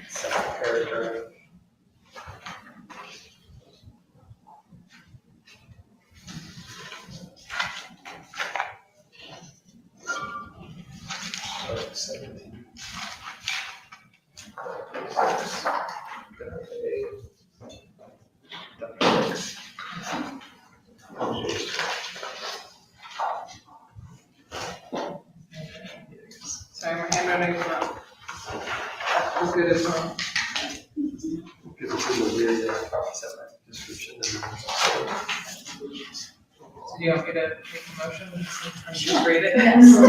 Second paragraph. Start 17. Sorry, my handwriting is not as good as mine. Because it's in the rear yard property setback description. And then there's also Do you want me to make the motion? Sure. Read it? Yes, do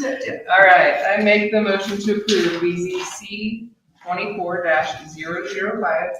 it. All right, I make the motion to approve BZC 24-005,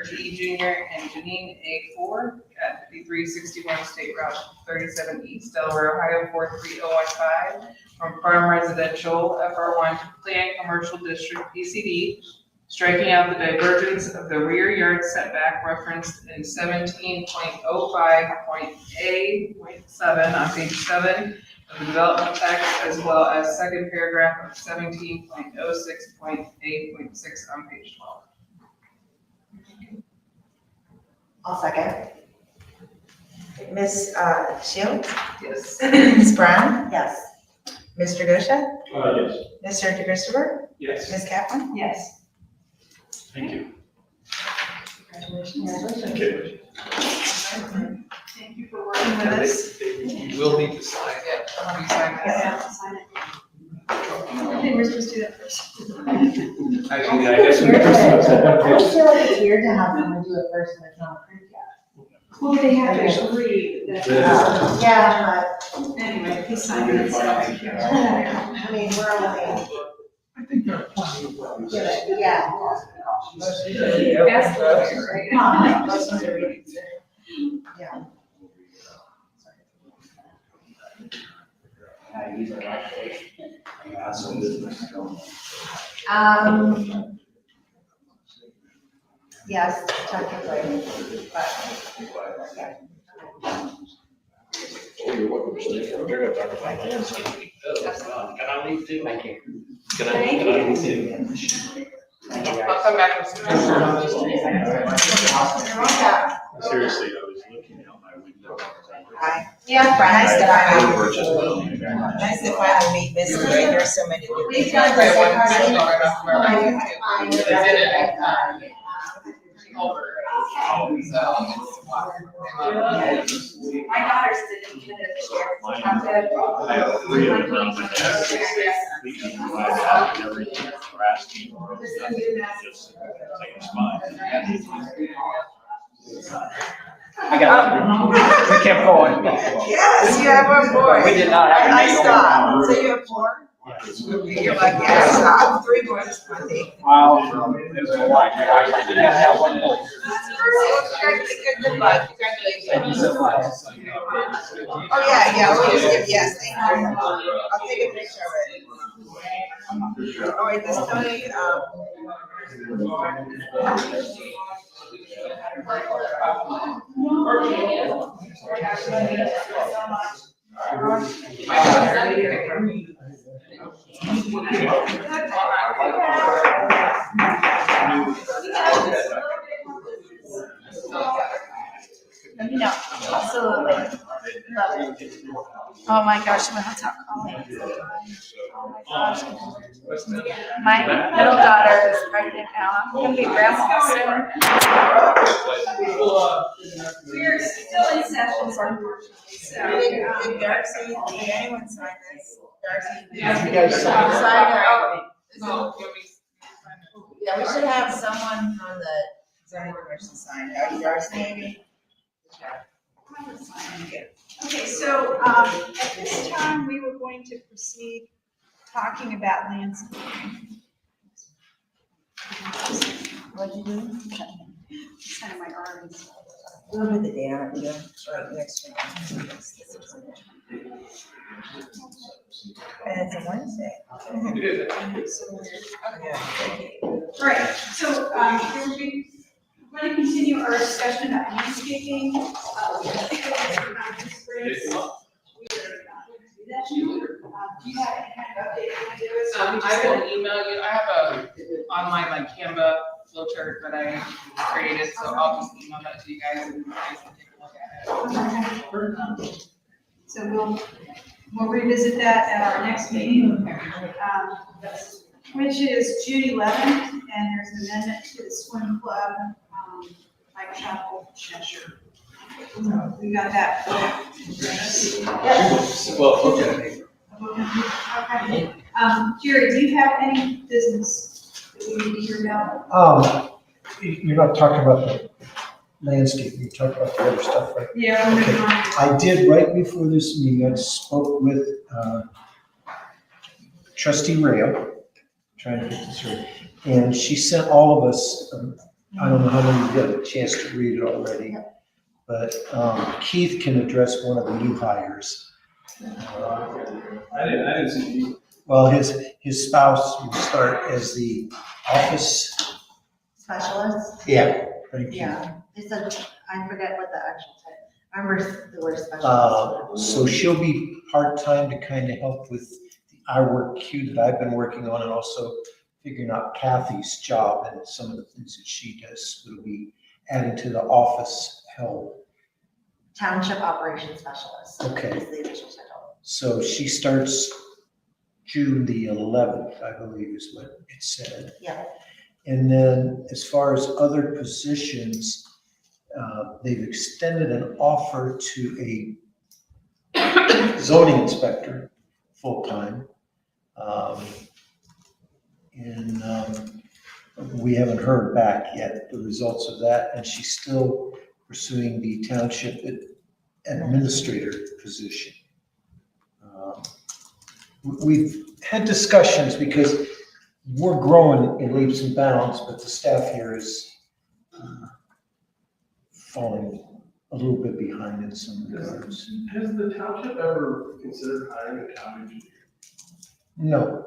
RTE Junior and Janine A4 at 5361 State Route 37 East, Delaware, Ohio 43015, from farm residential FR1 to planned commercial district PCD, striking out the divergence of the rear yard setback referenced in 17.05.A.7 on page 7 of the development text, as well as second paragraph of 17.06.A.6 on page 12. I'll second. Ms. Shields? Yes. Ms. Brown? Yes. Mr. Gosha? Yes. Mr. DeChristopher? Yes. Ms. Kaplan? Yes. Thank you. Congratulations. Thank you for working with us. You will need to sign it. You sign this? Yeah, sign it. I think we're supposed to do that first. Actually, I guess. I just feel like it's weird to have someone do it first when it's not approved yet. Well, they have to agree that. Yeah, Anyway, he's signing it, so. but, I mean, we're only, I think there are plenty of ways. yeah. That's the right? Yeah. Yes, technically, but, yeah. You're welcome to stay. We're gonna talk about that. Can I leave too? I can't. Can I leave too? I'll come back with some. Seriously, I was looking out my window. Yeah, nice to Purchase building. Nice to finally meet Mrs. Ray. There's so many. We've done the My daughters didn't get it this year. I have 3 of them around my desk. We can provide that and everything. Grass team or just take a spot. I got we kept going. Yes, you have one more. We did not have. I stopped. So you have 4? You're like, yes, I have 3 more this Monday. Wow. It was a lot. I did have one more. Good luck. Congratulations. Thank you so much. Oh, yeah, we'll just give yes. Thank you. I'll take a picture of it. All right, this Tony, Let me know. Absolutely. Love it. Oh my gosh, I'm gonna talk all night. Oh my gosh. My middle daughter is pregnant now. I'm gonna be grandma soon. We're still in session, unfortunately, so. did Darcy, did anyone sign this? Darcy? Yes, you guys signed it. Sign it. So, you'll be. Yeah, we should have someone from the zoning commission sign it. Darcy, maybe? Okay, so, at this time, we were going to proceed talking about landscaping. What'd you do? Kind of my arms. We'll do the day on it, yeah, right next week. And it's a Wednesday. All right, so, here we we're going to continue our discussion about landscaping. Do you have any kind of update you want to do? I will email you, I have a online like Canva flowchart that I created, so I'll just email that to you guys and you guys can take a look at it. So we'll revisit that at our next meeting, which is June 11th, and there's an amendment to the swim club, like Chapel Cheshire. So we got that. Well, okay. Okay. Jerry, do you have any business that we need to hear about? You're not talking about landscape, we talked about the other stuff, right? Yeah, we're moving on. I did, right before this meeting, I spoke with trustee Rayo, trying to get this right, and she sent all of us, I don't know how many got a chance to read it already, but Keith can address one of the new hires. I didn't see you. Well, his spouse will start as the office. Specialist? Yeah. Thank you. Yeah, it's I forget what the actual title, I remember the word specialist. So she'll be part-time to kind of help with the iWork queue that I've been working on, and also figuring out Kathy's job and some of the things that she does will be added to the office help. Township Operations Specialist. Okay. Is the official title. So she starts June the 11th, I believe is what it said. Yeah. And then as far as other positions, they've extended an offer to a zoning inspector, full-time. And we haven't heard back yet the results of that, and she's still pursuing the township administrator position. We've had discussions because we're growing in leaps and bounds, but the staff here is falling a little bit behind in some regards. Has the township ever considered hiring a town engineer? No.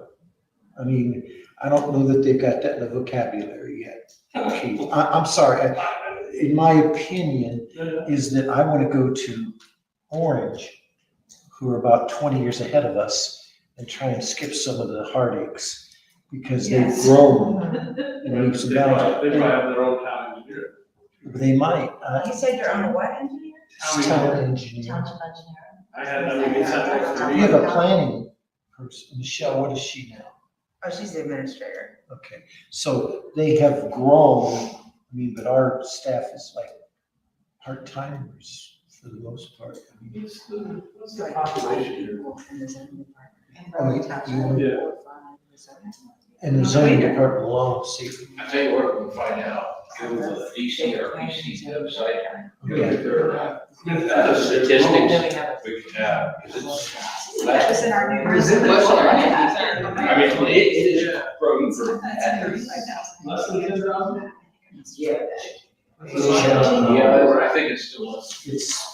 I mean, I don't know that they've got that in the vocabulary yet. Keith, I'm sorry. In my opinion, is that I want to go to Orange, who are about 20 years ahead of us, and try and skip some of the heartaches because they've grown in leaps and They bounds. probably have their own town engineer. They might. You said you're on a what engineer? Town engineer. Township engineer. I mean, it's not. We have a planning person. Michelle, what is she now? Oh, she's the administrator. Okay, so they have grown, I mean, but our staff is like part-timers for the most part. I mean, What's the population here? In the zoning department. And Oh, Berkeley you- Township. Yeah. in the zoning department alone, see, I tell you what, we can find out, go to the DC or BC website, yeah, the statistics Then we have we can have, because it's. That was in our new. I mean, it is growing for. That's 35,000. Less than 10,000? Yeah. Yeah, I think it's still less. it's,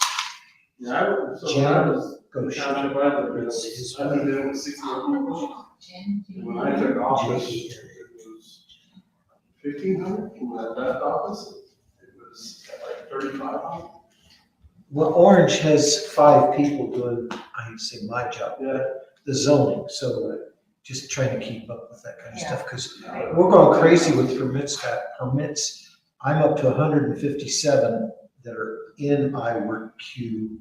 Yeah, so when I was go the to township manager, It's- I was doing 60 people. When I took office, it was 1,500. When I left office, it was like 3,500. well, Orange has 5 people doing, I would say my job, Yeah. the zoning, so just trying to keep up with that kind of stuff, because we're going crazy with permits. I'm up to 157 that are in iWork queue,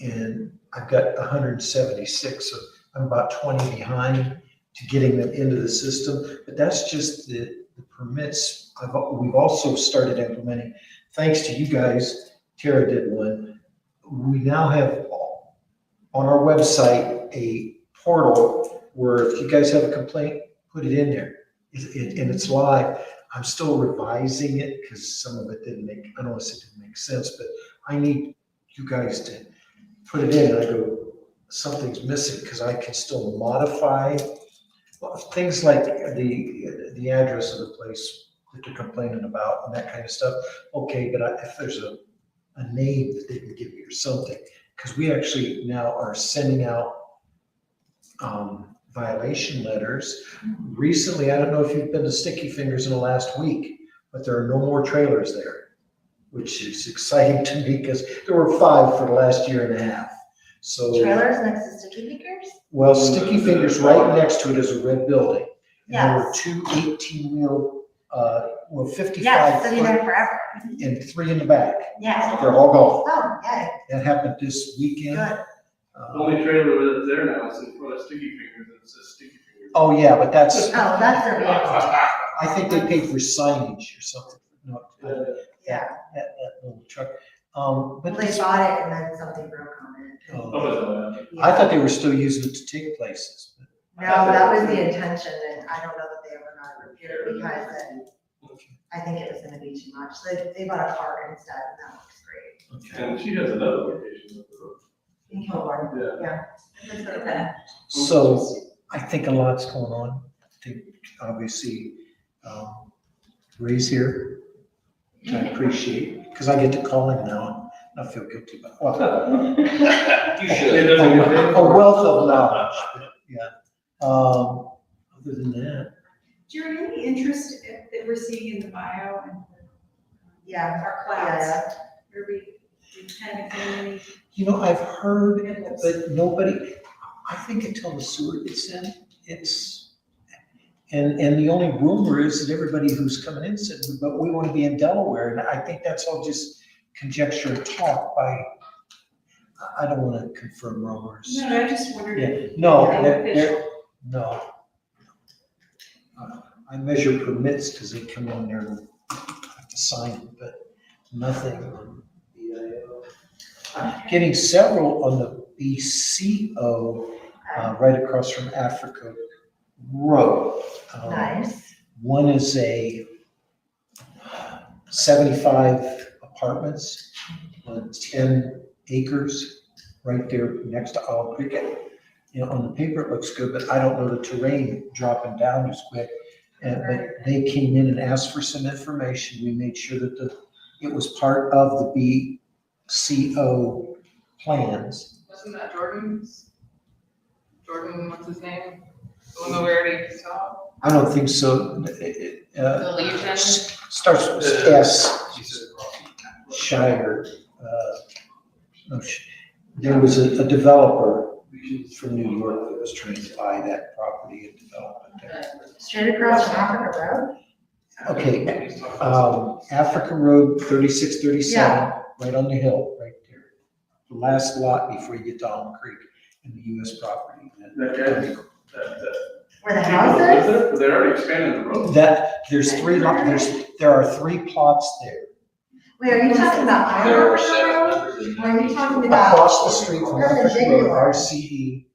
and I've got 176, so I'm about 20 behind to getting them into the system. But that's just the permits. We've also started implementing, thanks to you guys, Tara did one. We now have on our website a portal where if you guys have a complaint, put it in there. And it's live. I'm still revising it because some of it didn't make, I don't want to say it didn't make sense, but I need you guys to put it in. And I go, something's missing because I can still modify things like the address of the place that they're complaining about and that kind of stuff. Okay, but if there's a name that they can give me or something, because we actually now are sending out violation letters. Recently, I don't know if you've been to Sticky Fingers in the last week, but there are no more trailers there, which is exciting to me because there were 5 for the last year and a half. So, Trailers next to Sticky Fingers? well, Sticky Fingers right next to it is a red building. And there were Yes. 2 18-wheel, 55 Yes, sitting there foot forever. and 3 in the back. Yes. They're all gone. Oh, yeah, That happened this weekend. good. The only trailer that's there now is in front of Sticky Fingers, and it says Sticky Fingers. Oh, yeah, but that's, Oh, that's their vehicle. I think they paid for signage or something. No, Yeah. that little truck. Well, But they bought it and then something broke on it. Oh, I thought they were still using it to take places. No, that was the intention, and I don't know that they ever got it repaired because I think it was gonna be too much. They bought a car instead, and that looks great. And she has another location up the road. In Kilburn, Yeah. okay. So I think a lot's going on. I think obviously, Ray's here, which I appreciate, because I get to call him now. I feel guilty about, well, You should. It doesn't get paid a for it. wealth of knowledge, but yeah. Other than that, Jerry, any interest that we're seeing in the bio and Yeah. our clouds? Are we kind of any? you know, I've heard, but nobody, I think until the sewer gets in, it's, and the only rumor is that everybody who's coming in said, but we want to be in Delaware, and I think that's all just conjecture and talk by, I don't want to confirm rumors. No, I just wondered Yeah, if. no, anything they're, official. no. I measure permits because they come in there and have to sign it, but nothing on BIO. I'm getting several on the BCO, right across from Africa Road. Nice. One is a 75 apartments on 10 acres right there next to Owl Creek. You know, on the paper it looks good, but I don't know the terrain dropping down as quick. But they came in and asked for some information. We made sure that it was part of the BCO plans. Wasn't that Jordan's? Jordan, what's his name? The one that we already saw? I don't think so. The Legion? Starts with S, Shire. No, there was a developer from New York that was trying to buy that property and develop it there. Straight across from Africa Road? Okay, Africa Road 3637, right on the hill, right there. The last lot before you get to Allen Creek in the US property. That guy, Where the people house that live is? there, they're already expanding the road. There's there are 3 plots there. Wait, are you talking about There are Africa Road? 700. Or are you talking about? Across the street from Africa Road, Perpendicular. RCE,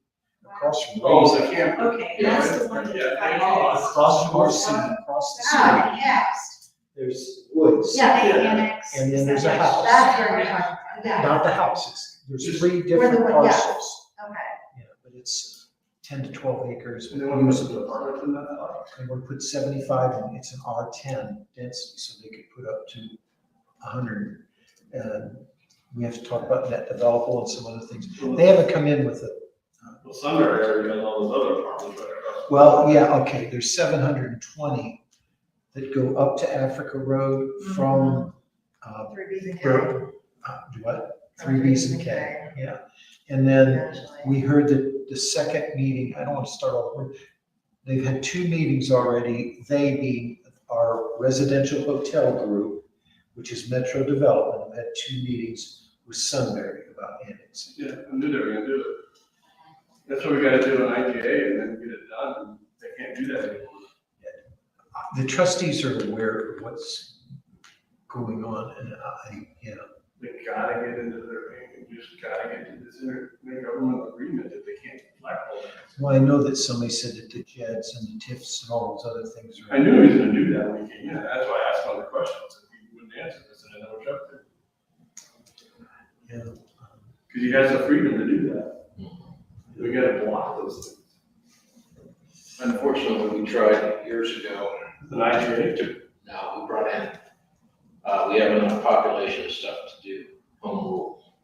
across from. Oh, the camp. Okay, that's the one. Yeah. Across from RCE, across the street, Oh, yes. there's woods. Yeah. They annex. And then there's a house. That's where we're talking about, yeah. Not the houses, there's 3 Where the different wood- yeah. parcels. Okay. Yeah, but it's 10 to 12 acres. And they want to put apartments in that lot. They want to put 75, and it's an R10 density, so they could put up to 100. And we have to talk about net developable and some other things. They haven't come in with it. Well, Sunbury area has all those other apartments right across. Well, yeah, okay, there's 720 that go up to Africa Road from, 3Bs and K. what? 3Bs and K, yeah. And then we heard that the second meeting, I don't want to start all over. They've had 2 meetings already, they being our residential hotel group, which is Metro Development, have had 2 meetings with Sunbury about annexing. Yeah, I knew they were gonna do it. That's what we gotta do an IGA and then get it done, and they can't do that anymore. The trustees are aware of what's going on, and They gotta get into their, they just gotta get to this intergovernmental agreement that they can't blackball it. well, I know that somebody said that the JEDs and the TIFs and all those other things are. I knew he was gonna do that when he came in, that's why I asked all the questions, if he wouldn't answer this, and I never checked it. Yeah. Cause he has the freedom to do that. We gotta block those things. Unfortunately, we tried years ago. An IGA. Now, we brought in, we have enough population stuff to do home rule.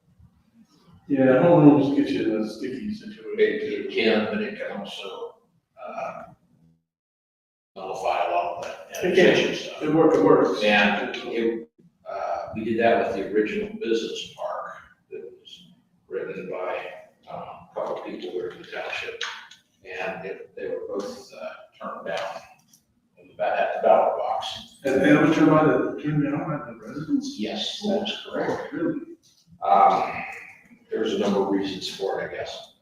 Yeah, home rules get you in a sticky situation. It can, but it can also, nullify a lot of that It can. annexation stuff. It works. And we did that with the original business park that was written by a couple of people who were in the township. And they were both turned down at the ballot box. And it was turned down by the residents? Yes, that's correct. Oh, really? There's a number of reasons for it, I guess.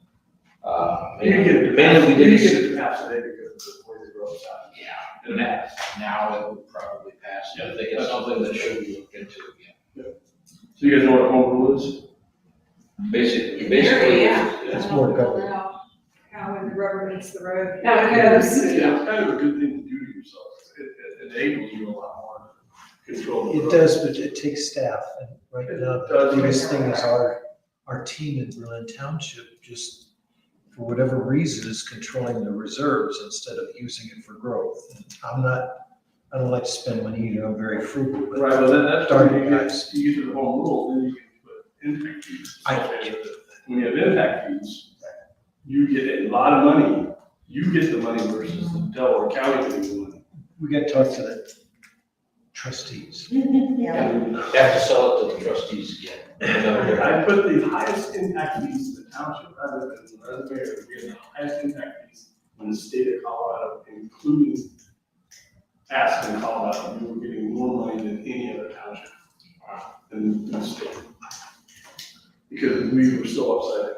You didn't get it. Mainly we You did. didn't get it passed today because of the way the roads out. Yeah, It passed. now it would probably pass. I think it's something that should be looked into again. So you guys know what home rule is? Basically. Yeah. It's more government. How when the rubber meets the road. How it goes. It's kind of a good thing to do to yourself. It enables you a lot more. control the It road. does, but it takes staff, and right now, It does. the biggest thing is our team in Berlin Township, just for whatever reason, is controlling the reserves instead of using it for growth. And I don't like to spend money either, I'm very frugal, but Right, well, that's darn when it, you get, guys. you get to the home rule, then you can put impact fees. I associated with it. When you have impact fees, you get a lot of money, you get the money versus the Delaware County getting the money. we got to talk to the trustees. Yeah. You have to sell it to the trustees again. I put the highest impact fees in the township, rather than the mayor, we have the highest impact fees in the state of Colorado, including Aspen, Colorado, we were getting more money than any other township in the state. Because we were so upset.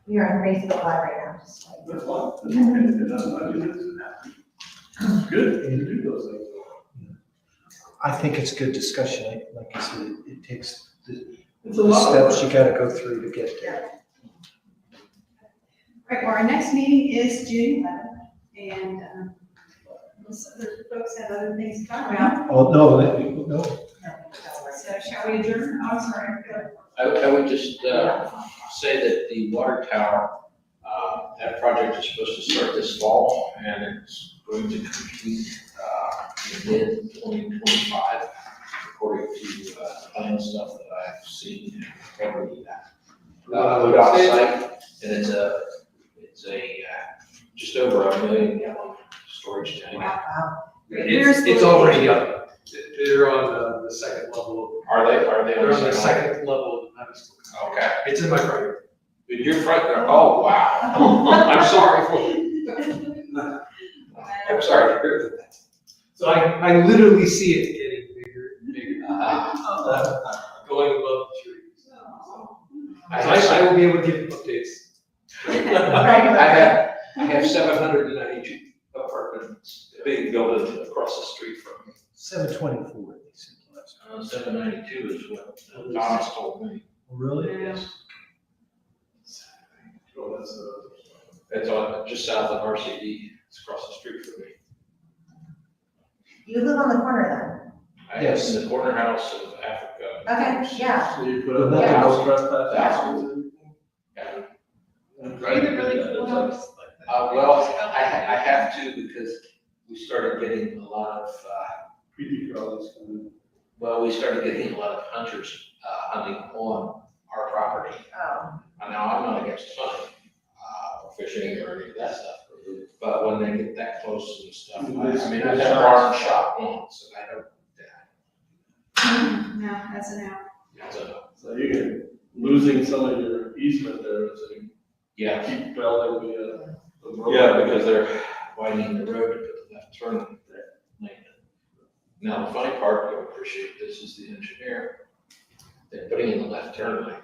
We are on Facebook Live right now, just like. That's fine, that's okay, it doesn't, I mean, it doesn't have to. It's good to do those things. I think it's good discussion, like I said, it takes the It's a lot of steps work. you gotta go through to get there. Right, well, our next meeting is June 11th, and unless other folks have other things to talk about, Oh, no, so shall we adjourn? Oh, I'm sorry. I would just say that the water tower, that project is supposed to start this fall, and it's going to complete in mid-2025, according to plan stuff that I've seen and already that. ODOT site, and it's a just over 1 million gallon storage tank. Wow. It's already up. They're on the second level. Are they They're on the site? second level of the pedestal. Okay. It's in my front yard. In your front, oh, wow. I'm sorry for you. I'm sorry to hear that. So I literally see it getting bigger and bigger, going above the trees. So I will be able to give updates. I have 792 apartments, big building across the street from me. 724, they said last time. 792 is what Thomas told me. Really? Yes. So that's, It's on, just south of RCD, it's across the street from me. You live on the corner I Yes. am in the corner house of Africa. then? Okay, yeah. so you put up Yeah. no trespass. Yeah. Are you really cool house? Well, I have to because we started getting a lot of, Creepy crawlies coming. well, we started getting a lot of hunters hunting on our property. Oh, Now, I'm not against hunting, or fishing or any of that stuff, but when they get that close and stuff, I mean, I've had a barn shot once, and I don't, No, that's an out. so, So you can, losing some of your easement there, so you yeah. keep building the road. Yeah, because they're widening the road to put the left turn lane in. Now, the funny part, you'll appreciate this, is the engineer, they're putting in the left turn lane.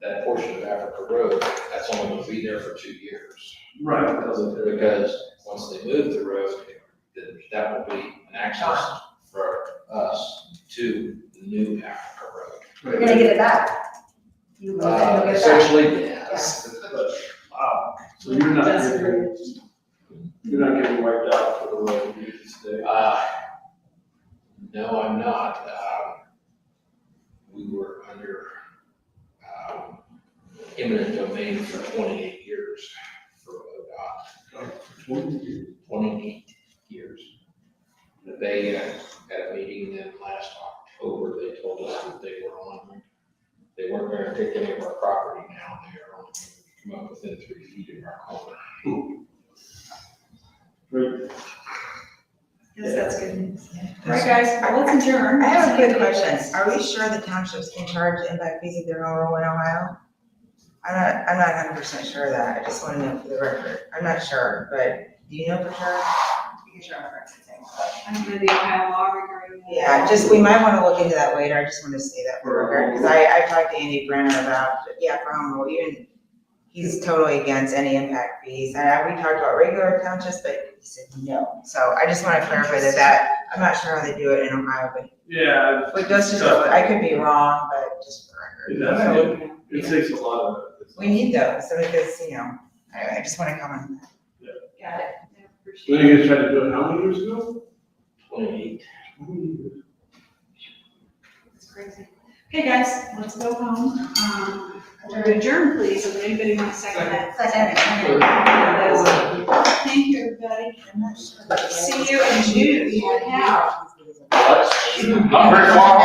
That portion of Africa Road, that's only gonna be there for 2 years. Right, Because once they move the road, then that will be an access for us to the new Africa Road. you're gonna get it back. You lose it, you'll get it back. Essentially, yes. Wow, so you're not getting wiped out for the road, you can stay. No, I'm not. We were under eminent domain for 28 years for ODOT. 28 years. They had a meeting then last October, they told us that they weren't gonna take any of our property now, they are only gonna come up within 3 feet of our corner. Great. Yes, that's good news. All right, guys, well, let's adjourn. I have a good question. Are we sure the townships can charge impact fees if they're rural in Ohio? I'm not 100% sure of that. I just want to know for the record. I'm not sure, but do you know for sure? Because you're on the record thing. I don't know the Ohio law regarding that. Yeah, just, we might want to look into that later. I just want to say that for the record, because I talked to Andy Brenner about, for home rule, even, he's totally against any impact fees. And we talked about regular townships, but he said no. So I just want to clarify that, I'm not sure how they do it in Ohio, but Yeah. that's just, I could be wrong, but just for It the does, record. it takes a lot of. We need those, so because, I just want to comment on that. Got it. I appreciate When you guys tried to do it, how many years ago? 28. crazy. Okay, guys, let's go home. Adjourn, please, if anybody wants to second that. Thank you, everybody. See you in June. Yeah. Not very far